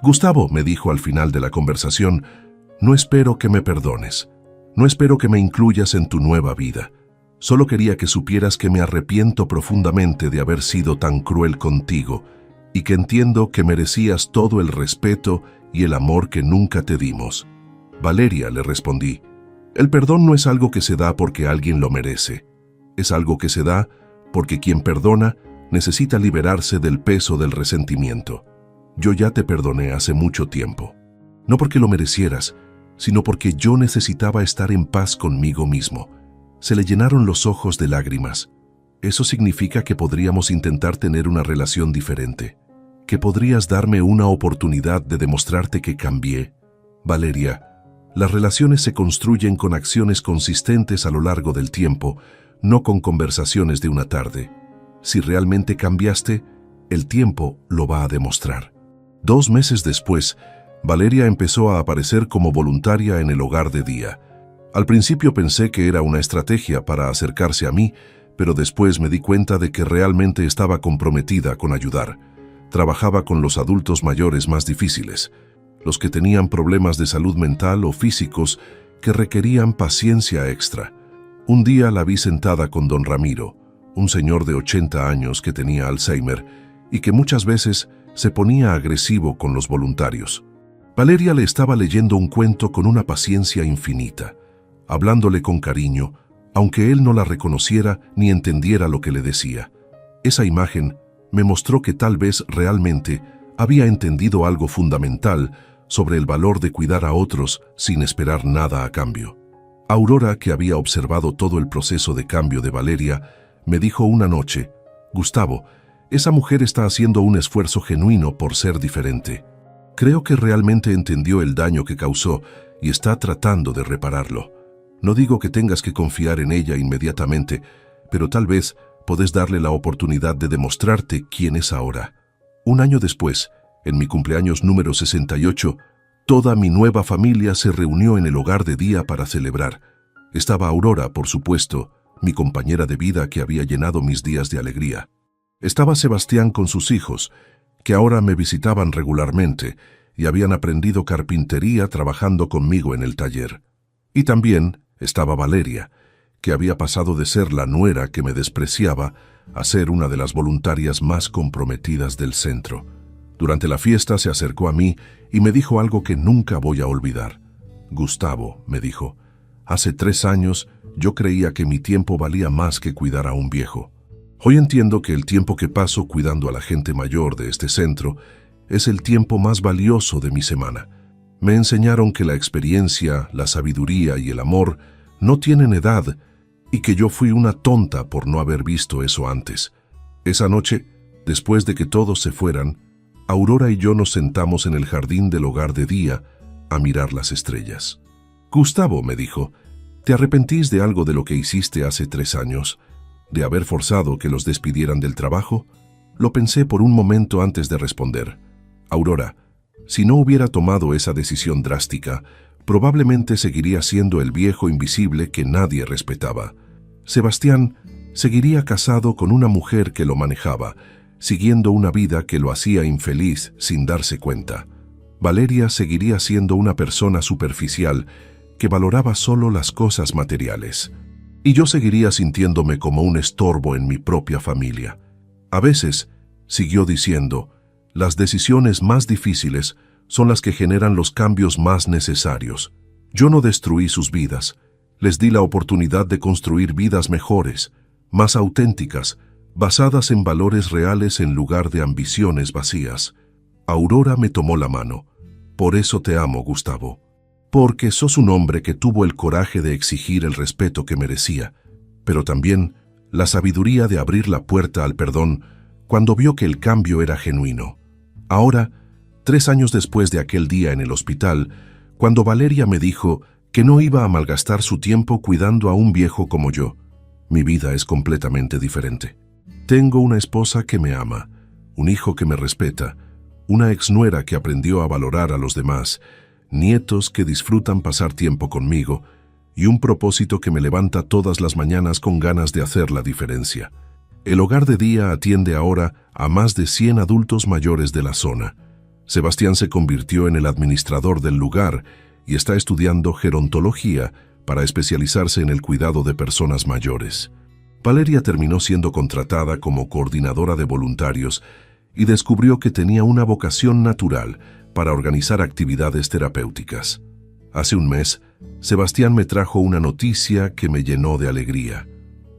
S1: «Gustavo», me dijo al final de la conversación, «no espero que me perdones. No espero que me incluyas en tu nueva vida. Solo quería que supieras que me arrepiento profundamente de haber sido tan cruel contigo y que entiendo que merecías todo el respeto y el amor que nunca te dimos». «Valeria», le respondí, «el perdón no es algo que se da porque alguien lo merece. Es algo que se da porque quien perdona necesita liberarse del peso del resentimiento. Yo ya te perdoné hace mucho tiempo. No porque lo merecieras, sino porque yo necesitaba estar en paz conmigo mismo». Se le llenaron los ojos de lágrimas. «Eso significa que podríamos intentar tener una relación diferente, que podrías darme una oportunidad de demostrarte que cambié». «Valeria, las relaciones se construyen con acciones consistentes a lo largo del tiempo, no con conversaciones de una tarde. Si realmente cambiaste, el tiempo lo va a demostrar». 2 meses después, Valeria empezó a aparecer como voluntaria en el hogar de día. Al principio pensé que era una estrategia para acercarse a mí, pero después me di cuenta de que realmente estaba comprometida con ayudar. Trabajaba con los adultos mayores más difíciles, los que tenían problemas de salud mental o físicos que requerían paciencia extra. Un día la vi sentada con don Ramiro, un señor de 80 años que tenía Alzheimer y que muchas veces se ponía agresivo con los voluntarios. Valeria le estaba leyendo un cuento con una paciencia infinita, hablándole con cariño, aunque él no la reconociera ni entendiera lo que le decía. Esa imagen me mostró que tal vez realmente había entendido algo fundamental sobre el valor de cuidar a otros sin esperar nada a cambio. Aurora, que había observado todo el proceso de cambio de Valeria, me dijo una noche, «Gustavo, esa mujer está haciendo un esfuerzo genuino por ser diferente. Creo que realmente entendió el daño que causó y está tratando de repararlo. No digo que tengas que confiar en ella inmediatamente, pero tal vez podés darle la oportunidad de demostrarte quién es ahora». 1 año después, en mi cumpleaños número 68, toda mi nueva familia se reunió en el hogar de día para celebrar. Estaba Aurora, por supuesto, mi compañera de vida que había llenado mis días de alegría. Estaba Sebastián con sus hijos, que ahora me visitaban regularmente y habían aprendido carpintería trabajando conmigo en el taller. Y también estaba Valeria, que había pasado de ser la nuera que me despreciaba a ser una de las voluntarias más comprometidas del centro. Durante la fiesta se acercó a mí y me dijo algo que nunca voy a olvidar. «Gustavo», me dijo, «hace 3 años yo creía que mi tiempo valía más que cuidar a un viejo. Hoy entiendo que el tiempo que paso cuidando a la gente mayor de este centro es el tiempo más valioso de mi semana. Me enseñaron que la experiencia, la sabiduría y el amor no tienen edad y que yo fui una tonta por no haber visto eso antes. Esa noche, después de que todos se fueran, Aurora y yo nos sentamos en el jardín del hogar de día a mirar las estrellas. Gustavo, me dijo, ¿te arrepentís de algo de lo que hiciste hace 3 años? ¿De haber forzado que los despidieran del trabajo? Lo pensé por un momento antes de responder. Aurora, si no hubiera tomado esa decisión drástica, probablemente seguiría siendo el viejo invisible que nadie respetaba. Sebastián seguiría casado con una mujer que lo manejaba, siguiendo una vida que lo hacía infeliz sin darse cuenta. Valeria seguiría siendo una persona superficial que valoraba solo las cosas materiales. Y yo seguiría sintiéndome como un estorbo en mi propia familia. A veces, siguió diciendo, las decisiones más difíciles son las que generan los cambios más necesarios. Yo no destruí sus vidas, les di la oportunidad de construir vidas mejores, más auténticas, basadas en valores reales en lugar de ambiciones vacías. Aurora me tomó la mano. Por eso te amo, Gustavo. Porque sos un hombre que tuvo el coraje de exigir el respeto que merecía, pero también la sabiduría de abrir la puerta al perdón cuando vio que el cambio era genuino. Ahora, 3 años después de aquel día en el hospital, cuando Valeria me dijo que no iba a malgastar su tiempo cuidando a un viejo como yo, mi vida es completamente diferente. Tengo una esposa que me ama, un hijo que me respeta, una exnuera que aprendió a valorar a los demás, nietos que disfrutan pasar tiempo conmigo y un propósito que me levanta todas las mañanas con ganas de hacer la diferencia. El hogar de día atiende ahora a más de 100 adultos mayores de la zona. Sebastián se convirtió en el administrador del lugar y está estudiando gerontología para especializarse en el cuidado de personas mayores. Valeria terminó siendo contratada como coordinadora de voluntarios y descubrió que tenía una vocación natural para organizar actividades terapéuticas. Hace un mes, Sebastián me trajo una noticia que me llenó de alegría.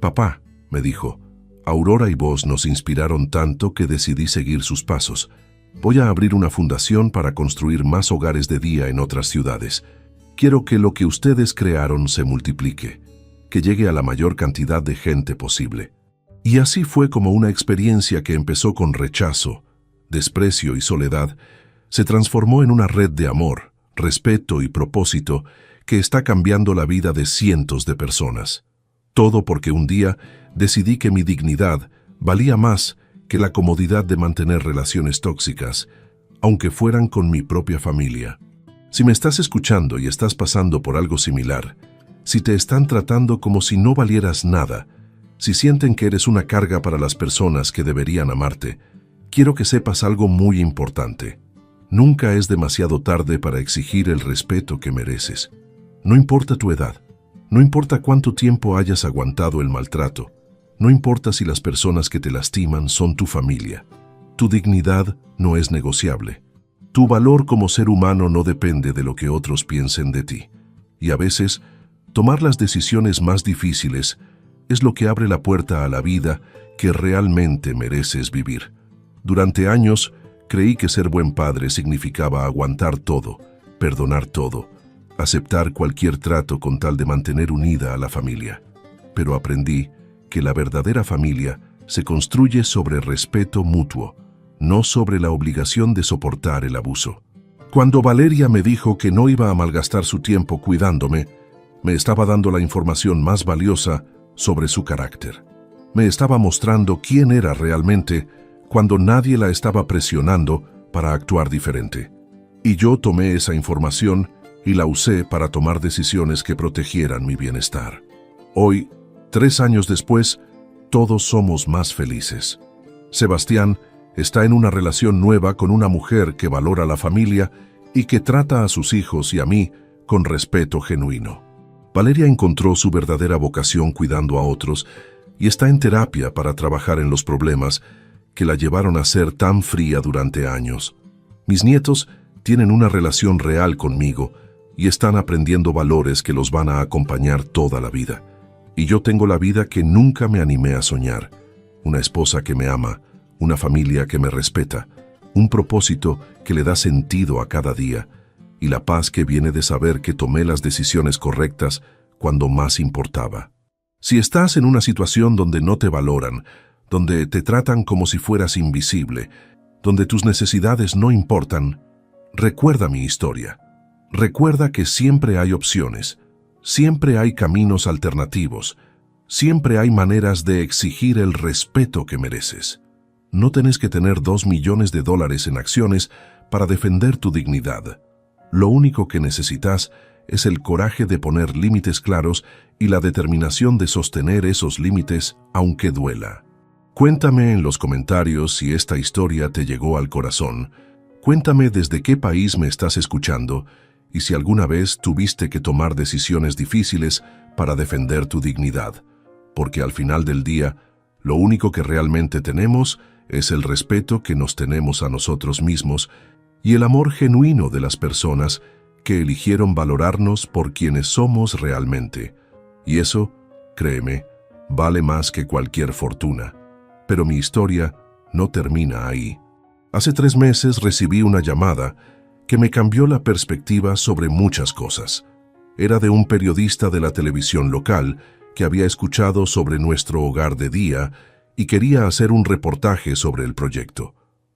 S1: «Papá», me dijo, «Aurora y vos nos inspiraron tanto que decidí seguir sus pasos. Voy a abrir una fundación para construir más hogares de día en otras ciudades. Quiero que lo que ustedes crearon se multiplique, que llegue a la mayor cantidad de gente posible». Y así fue como una experiencia que empezó con rechazo, desprecio y soledad, se transformó en una red de amor, respeto y propósito que está cambiando la vida de cientos de personas. Todo porque un día decidí que mi dignidad valía más que la comodidad de mantener relaciones tóxicas, aunque fueran con mi propia familia. Si me estás escuchando y estás pasando por algo similar, si te están tratando como si no valieras nada, si sienten que eres una carga para las personas que deberían amarte, quiero que sepas algo muy importante. Nunca es demasiado tarde para exigir el respeto que mereces. No importa tu edad, no importa cuánto tiempo hayas aguantado el maltrato, no importa si las personas que te lastiman son tu familia. Tu dignidad no es negociable. Tu valor como ser humano no depende de lo que otros piensen de ti. Y a veces, tomar las decisiones más difíciles es lo que abre la puerta a la vida que realmente mereces vivir. Durante años, creí que ser buen padre significaba aguantar todo, perdonar todo, aceptar cualquier trato con tal de mantener unida a la familia. Pero aprendí que la verdadera familia se construye sobre respeto mutuo, no sobre la obligación de soportar el abuso. Cuando Valeria me dijo que no iba a malgastar su tiempo cuidándome, me estaba dando la información más valiosa sobre su carácter. Me estaba mostrando quién era realmente cuando nadie la estaba presionando para actuar diferente. Y yo tomé esa información y la usé para tomar decisiones que protegieran mi bienestar. Hoy, 3 años después, todos somos más felices. Sebastián está en una relación nueva con una mujer que valora la familia y que trata a sus hijos y a mí con respeto genuino. Valeria encontró su verdadera vocación cuidando a otros y está en terapia para trabajar en los problemas que la llevaron a ser tan fría durante años. Mis nietos tienen una relación real conmigo y están aprendiendo valores que los van a acompañar toda la vida. Y yo tengo la vida que nunca me animé a soñar. Una esposa que me ama, una familia que me respeta, un propósito que le da sentido a cada día y la paz que viene de saber que tomé las decisiones correctas cuando más importaba. Si estás en una situación donde no te valoran, donde te tratan como si fueras invisible, donde tus necesidades no importan, recuerda mi historia. Recuerda que siempre hay opciones, siempre hay caminos alternativos, siempre hay maneras de exigir el respeto que mereces. No tenés que tener $2 millones en acciones para defender tu dignidad. Lo único que necesitas es el coraje de poner límites claros y la determinación de sostener esos límites aunque duela. Cuéntame en los comentarios si esta historia te llegó al corazón. Cuéntame desde qué país me estás escuchando y si alguna vez tuviste que tomar decisiones difíciles para defender tu dignidad. Porque al final del día, lo único que realmente tenemos es el respeto que nos tenemos a nosotros mismos y el amor genuino de las personas que eligieron valorarnos por quienes somos realmente. Y eso, créeme, vale más que cualquier fortuna. Pero mi historia no termina ahí. Hace 3 meses recibí una llamada que me cambió la perspectiva sobre muchas cosas. Era de un periodista de la televisión local que había escuchado sobre nuestro hogar de día y quería hacer un reportaje sobre el proyecto.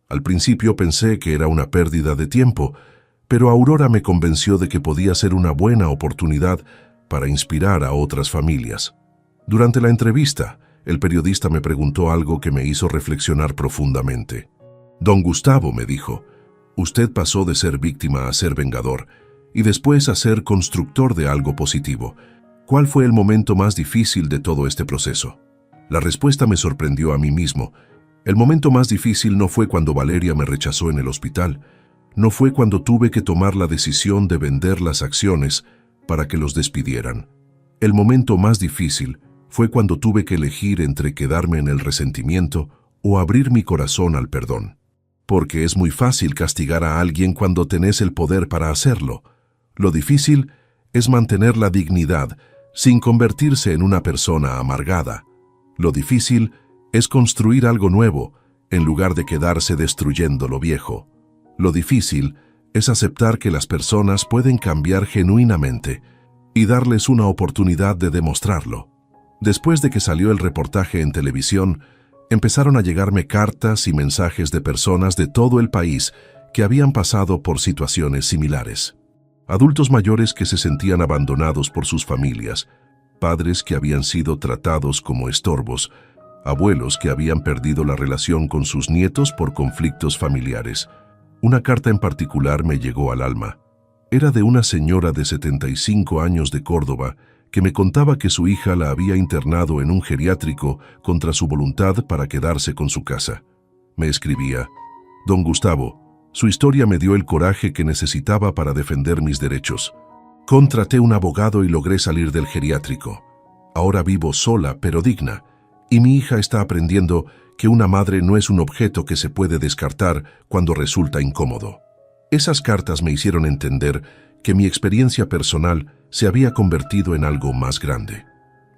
S1: Al principio pensé que era una pérdida de tiempo, pero Aurora me convenció de que podía ser una buena oportunidad para inspirar a otras familias. Durante la entrevista, el periodista me preguntó algo que me hizo reflexionar profundamente. «Don Gustavo», me dijo, «usted pasó de ser víctima a ser vengador y después a ser constructor de algo positivo. ¿Cuál fue el momento más difícil de todo este proceso?» La respuesta me sorprendió a mí mismo. El momento más difícil no fue cuando Valeria me rechazó en el hospital. No fue cuando tuve que tomar la decisión de vender las acciones para que los despidieran. El momento más difícil fue cuando tuve que elegir entre quedarme en el resentimiento o abrir mi corazón al perdón. Porque es muy fácil castigar a alguien cuando tenés el poder para hacerlo. Lo difícil es mantener la dignidad sin convertirse en una persona amargada. Lo difícil es construir algo nuevo en lugar de quedarse destruyendo lo viejo. Lo difícil es aceptar que las personas pueden cambiar genuinamente y darles una oportunidad de demostrarlo. Después de que salió el reportaje en televisión, empezaron a llegarme cartas y mensajes de personas de todo el país que habían pasado por situaciones similares. Adultos mayores que se sentían abandonados por sus familias, padres que habían sido tratados como estorbos, abuelos que habían perdido la relación con sus nietos por conflictos familiares. Una carta en particular me llegó al alma. Era de una señora de 75 años de Córdoba que me contaba que su hija la había internado en un geriátrico contra su voluntad para quedarse con su casa. Me escribía: «Don Gustavo, su historia me dio el coraje que necesitaba para defender mis derechos. Contraté un abogado y logré salir del geriátrico. Ahora vivo sola pero digna, y mi hija está aprendiendo que una madre no es un objeto que se puede descartar cuando resulta incómodo». Esas cartas me hicieron entender que mi experiencia personal se había convertido en algo más grande.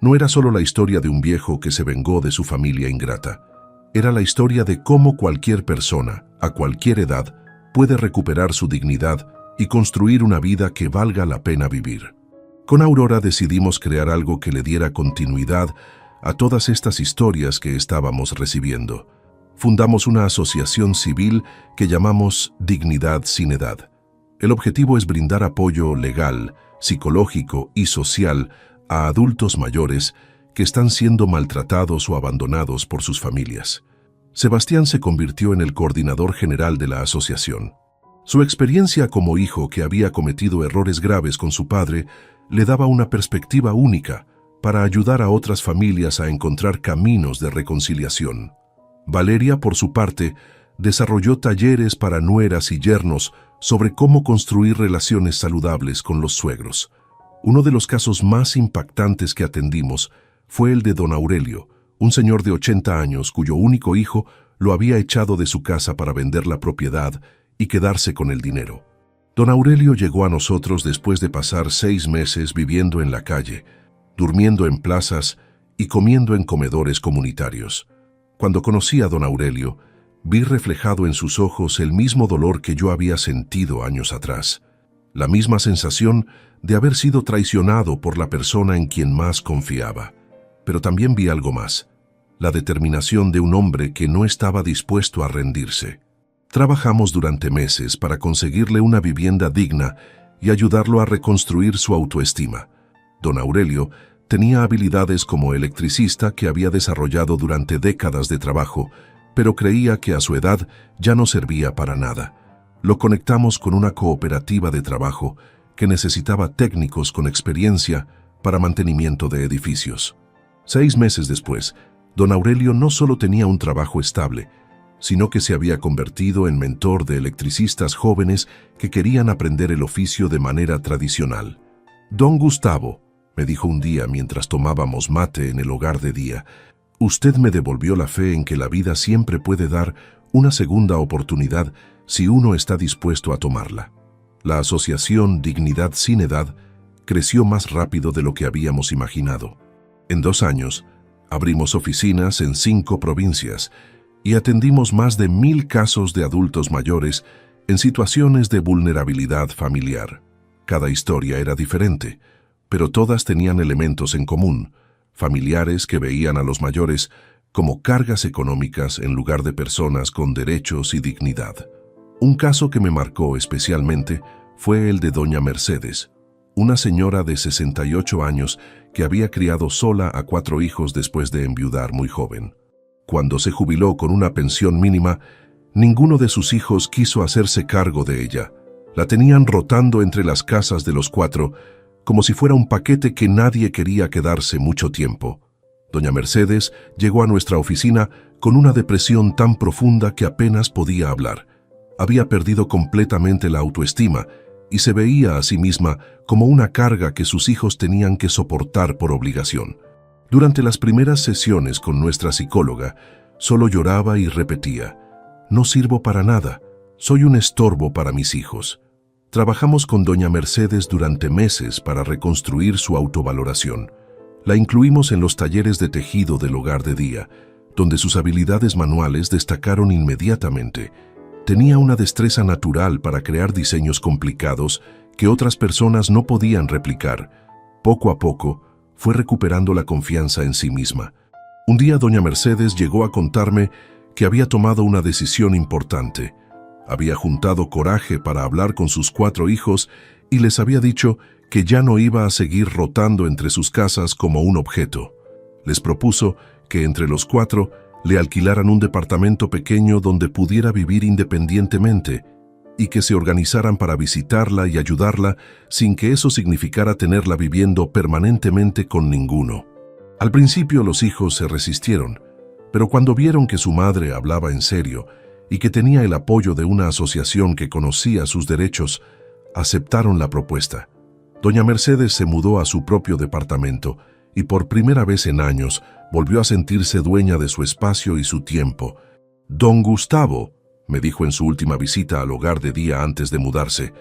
S1: No era solo la historia de un viejo que se vengó de su familia ingrata. Era la historia de cómo cualquier persona, a cualquier edad, puede recuperar su dignidad y construir una vida que valga la pena vivir. Con Aurora decidimos crear algo que le diera continuidad a todas estas historias que estábamos recibiendo. Fundamos una asociación civil que llamamos Dignidad sin Edad. El objetivo es brindar apoyo legal, psicológico y social a adultos mayores que están siendo maltratados o abandonados por sus familias. Sebastián se convirtió en el coordinador general de la asociación. Su experiencia como hijo que había cometido errores graves con su padre le daba una perspectiva única para ayudar a otras familias a encontrar caminos de reconciliación. Valeria, por su parte, desarrolló talleres para nueras y yernos sobre cómo construir relaciones saludables con los suegros. Uno de los casos más impactantes que atendimos fue el de don Aurelio, un señor de 80 años cuyo único hijo lo había echado de su casa para vender la propiedad y quedarse con el dinero. Don Aurelio llegó a nosotros después de pasar 6 meses viviendo en la calle, durmiendo en plazas y comiendo en comedores comunitarios. Cuando conocí a don Aurelio, vi reflejado en sus ojos el mismo dolor que yo había sentido años atrás, la misma sensación de haber sido traicionado por la persona en quien más confiaba. Pero también vi algo más, la determinación de un hombre que no estaba dispuesto a rendirse. Trabajamos durante meses para conseguirle una vivienda digna y ayudarlo a reconstruir su autoestima. Don Aurelio tenía habilidades como electricista que había desarrollado durante décadas de trabajo, pero creía que a su edad ya no servía para nada. Lo conectamos con una cooperativa de trabajo que necesitaba técnicos con experiencia para mantenimiento de edificios. 6 meses después, don Aurelio no solo tenía un trabajo estable, sino que se había convertido en mentor de electricistas jóvenes que querían aprender el oficio de manera tradicional. «Don Gustavo», me dijo un día mientras tomábamos mate en el hogar de día, «usted me devolvió la fe en que la vida siempre puede dar una segunda oportunidad si uno está dispuesto a tomarla». La asociación Dignidad Sin Edad creció más rápido de lo que habíamos imaginado. En 2 años, abrimos oficinas en 5 provincias y atendimos más de 1000 casos de adultos mayores en situaciones de vulnerabilidad familiar. Cada historia era diferente, pero todas tenían elementos en común: familiares que veían a los mayores como cargas económicas en lugar de personas con derechos y dignidad. Un caso que me marcó especialmente fue el de doña Mercedes, una señora de 68 años que había criado sola a 4 hijos después de enviudar muy joven. Cuando se jubiló con una pensión mínima, ninguno de sus hijos quiso hacerse cargo de ella. La tenían rotando entre las casas de los 4, como si fuera un paquete que nadie quería quedarse mucho tiempo. Doña Mercedes llegó a nuestra oficina con una depresión tan profunda que apenas podía hablar. Había perdido completamente la autoestima y se veía a sí misma como una carga que sus hijos tenían que soportar por obligación. Durante las primeras sesiones con nuestra psicóloga, solo lloraba y repetía: «No sirvo para nada, soy un estorbo para mis hijos». Trabajamos con doña Mercedes durante meses para reconstruir su autovaloración. La incluimos en los talleres de tejido del hogar de día, donde sus habilidades manuales destacaron inmediatamente. Tenía una destreza natural para crear diseños complicados que otras personas no podían replicar. Poco a poco, fue recuperando la confianza en sí misma. Un día doña Mercedes llegó a contarme que había tomado una decisión importante. Había juntado coraje para hablar con sus 4 hijos y les había dicho que ya no iba a seguir rotando entre sus casas como un objeto. Les propuso que entre los 4 le alquilaran un departamento pequeño donde pudiera vivir independientemente y que se organizaran para visitarla y ayudarla sin que eso significara tenerla viviendo permanentemente con ninguno. Al principio los hijos se resistieron, pero cuando vieron que su madre hablaba en serio y que tenía el apoyo de una asociación que conocía sus derechos, aceptaron la propuesta. Doña Mercedes se mudó a su propio departamento y por primera vez en años volvió a sentirse dueña de su espacio y su tiempo. «Don Gustavo», me dijo en su última visita al hogar de día antes de mudarse,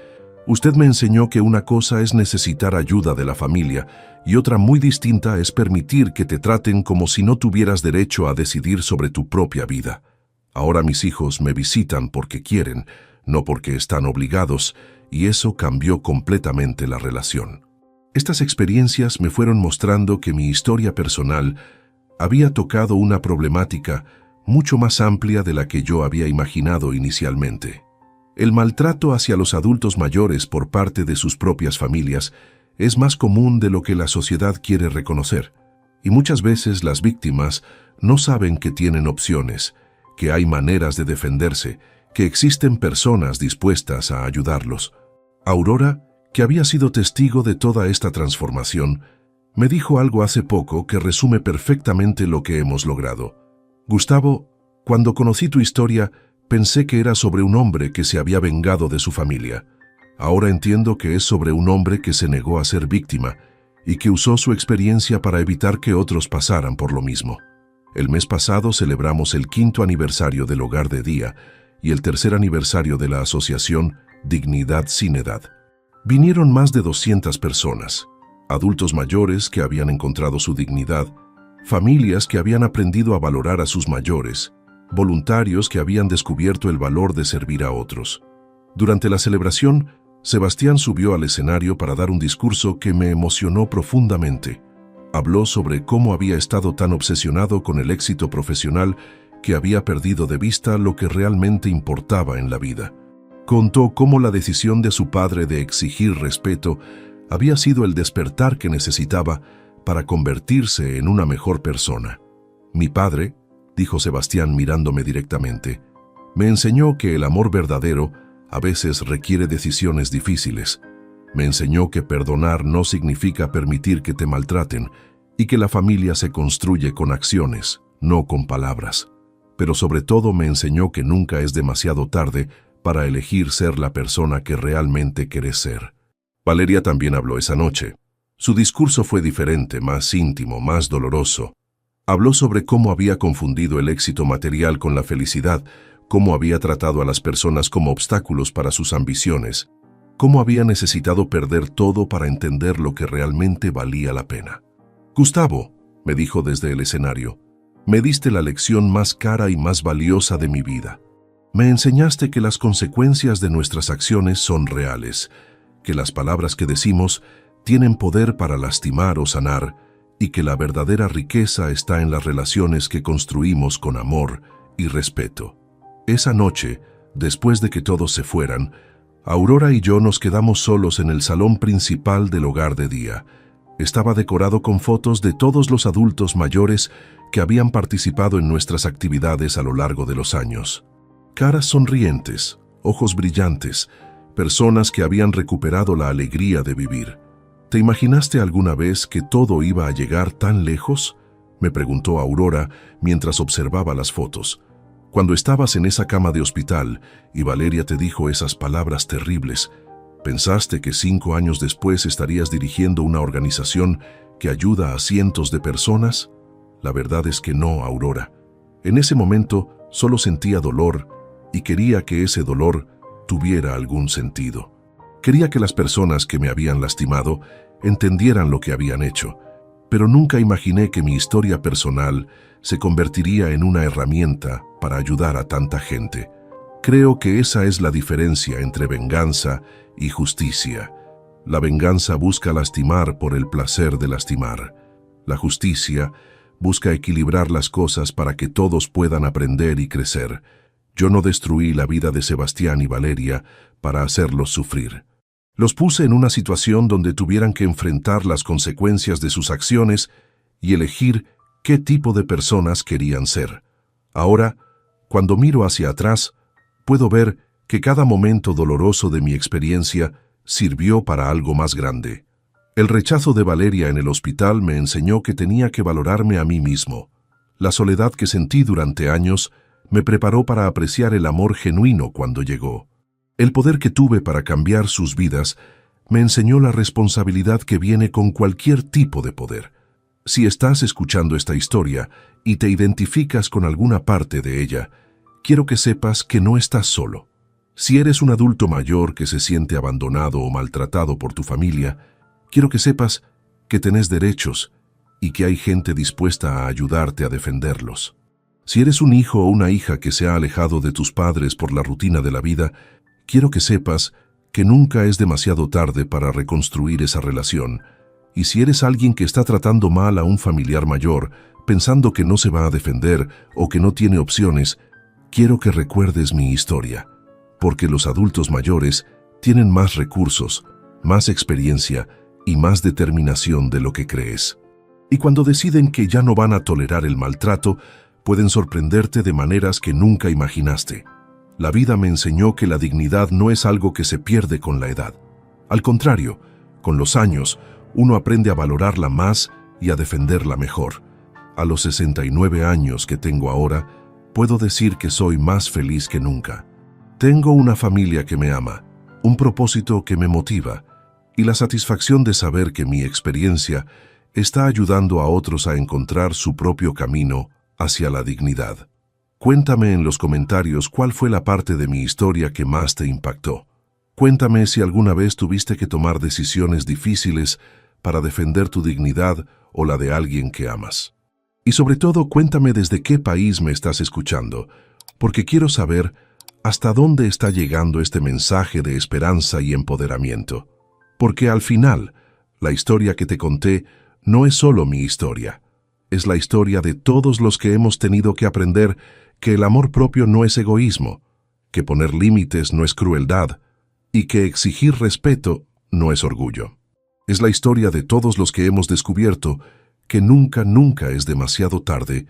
S1: «usted me enseñó que una cosa es necesitar ayuda de la familia y otra muy distinta es permitir que te traten como si no tuvieras derecho a decidir sobre tu propia vida. Ahora mis hijos me visitan porque quieren, no porque están obligados, y eso cambió completamente la relación». Estas experiencias me fueron mostrando que mi historia personal había tocado una problemática mucho más amplia de la que yo había imaginado inicialmente. El maltrato hacia los adultos mayores por parte de sus propias familias es más común de lo que la sociedad quiere reconocer, y muchas veces las víctimas no saben que tienen opciones, que hay maneras de defenderse, que existen personas dispuestas a ayudarlos. Aurora, que había sido testigo de toda esta transformación, me dijo algo hace poco que resume perfectamente lo que hemos logrado. «Gustavo, cuando conocí tu historia, pensé que era sobre un hombre que se había vengado de su familia. Ahora entiendo que es sobre un hombre que se negó a ser víctima y que usó su experiencia para evitar que otros pasaran por lo mismo». El mes pasado celebramos el 5º aniversario del Hogar de Día y el 3er aniversario de la asociación Dignidad Sin Edad. Vinieron más de 200 personas. adultos mayores que habían encontrado su dignidad, familias que habían aprendido a valorar a sus mayores, voluntarios que habían descubierto el valor de servir a otros. Durante la celebración, Sebastián subió al escenario para dar un discurso que me emocionó profundamente. Habló sobre cómo había estado tan obsesionado con el éxito profesional que había perdido de vista lo que realmente importaba en la vida. Contó cómo la decisión de su padre de exigir respeto había sido el despertar que necesitaba para convertirse en una mejor persona. Mi padre, dijo Sebastián mirándome directamente, me enseñó que el amor verdadero a veces requiere decisiones difíciles. Me enseñó que perdonar no significa permitir que te maltraten y que la familia se construye con acciones, no con palabras. Pero sobre todo me enseñó que nunca es demasiado tarde para elegir ser la persona que realmente querés ser. Valeria también habló esa noche. Su discurso fue diferente, más íntimo, más doloroso. Habló sobre cómo había confundido el éxito material con la felicidad, cómo había tratado a las personas como obstáculos para sus ambiciones, cómo había necesitado perder todo para entender lo que realmente valía la pena. Gustavo, me dijo desde el escenario, me diste la lección más cara y más valiosa de mi vida. Me enseñaste que las consecuencias de nuestras acciones son reales, que las palabras que decimos tienen poder para lastimar o sanar, y que la verdadera riqueza está en las relaciones que construimos con amor y respeto. Esa noche, después de que todos se fueran, Aurora y yo nos quedamos solos en el salón principal del hogar de día. Estaba decorado con fotos de todos los adultos mayores que habían participado en nuestras actividades a lo largo de los años. Caras sonrientes, ojos brillantes, personas que habían recuperado la alegría de vivir. ¿Te imaginaste alguna vez que todo iba a llegar tan lejos?, me preguntó Aurora mientras observaba las fotos. Cuando estabas en esa cama de hospital y Valeria te dijo esas palabras terribles, ¿pensaste que 5 años después estarías dirigiendo una organización que ayuda a cientos de personas? La verdad es que no, Aurora. En ese momento solo sentía dolor y quería que ese dolor tuviera algún sentido. Quería que las personas que me habían lastimado entendieran lo que habían hecho, pero nunca imaginé que mi historia personal se convertiría en una herramienta para ayudar a tanta gente. Creo que esa es la diferencia entre venganza y justicia. La venganza busca lastimar por el placer de lastimar. La justicia busca equilibrar las cosas para que todos puedan aprender y crecer. Yo no destruí la vida de Sebastián y Valeria para hacerlos sufrir. Los puse en una situación donde tuvieran que enfrentar las consecuencias de sus acciones y elegir qué tipo de personas querían ser. Ahora, cuando miro hacia atrás, puedo ver que cada momento doloroso de mi experiencia sirvió para algo más grande. El rechazo de Valeria en el hospital me enseñó que tenía que valorarme a mí mismo. La soledad que sentí durante años me preparó para apreciar el amor genuino cuando llegó. El poder que tuve para cambiar sus vidas me enseñó la responsabilidad que viene con cualquier tipo de poder. Si estás escuchando esta historia y te identificas con alguna parte de ella, quiero que sepas que no estás solo. Si eres un adulto mayor que se siente abandonado o maltratado por tu familia, quiero que sepas que tenés derechos y que hay gente dispuesta a ayudarte a defenderlos. Si eres un hijo o una hija que se ha alejado de tus padres por la rutina de la vida, quiero que sepas que nunca es demasiado tarde para reconstruir esa relación. Y si eres alguien que está tratando mal a un familiar mayor, pensando que no se va a defender o que no tiene opciones, quiero que recuerdes mi historia, porque los adultos mayores tienen más recursos, más experiencia y más determinación de lo que crees. Y cuando deciden que ya no van a tolerar el maltrato, pueden sorprenderte de maneras que nunca imaginaste. La vida me enseñó que la dignidad no es algo que se pierde con la edad. Al contrario, con los años, uno aprende a valorarla más y a defenderla mejor. A los 69 años que tengo ahora, puedo decir que soy más feliz que nunca. Tengo una familia que me ama, un propósito que me motiva y la satisfacción de saber que mi experiencia está ayudando a otros a encontrar su propio camino hacia la dignidad. Cuéntame en los comentarios cuál fue la parte de mi historia que más te impactó. Cuéntame si alguna vez tuviste que tomar decisiones difíciles para defender tu dignidad o la de alguien que amas. Y sobre todo, cuéntame desde qué país me estás escuchando, porque quiero saber hasta dónde está llegando este mensaje de esperanza y empoderamiento. Porque al final, la historia que te conté no es solo mi historia, es la historia de todos los que hemos tenido que aprender que el amor propio no es egoísmo, que poner límites no es crueldad y que exigir respeto no es orgullo. Es la historia de todos los que hemos descubierto que nunca, nunca es demasiado tarde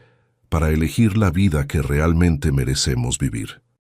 S1: para elegir la vida que realmente merecemos vivir.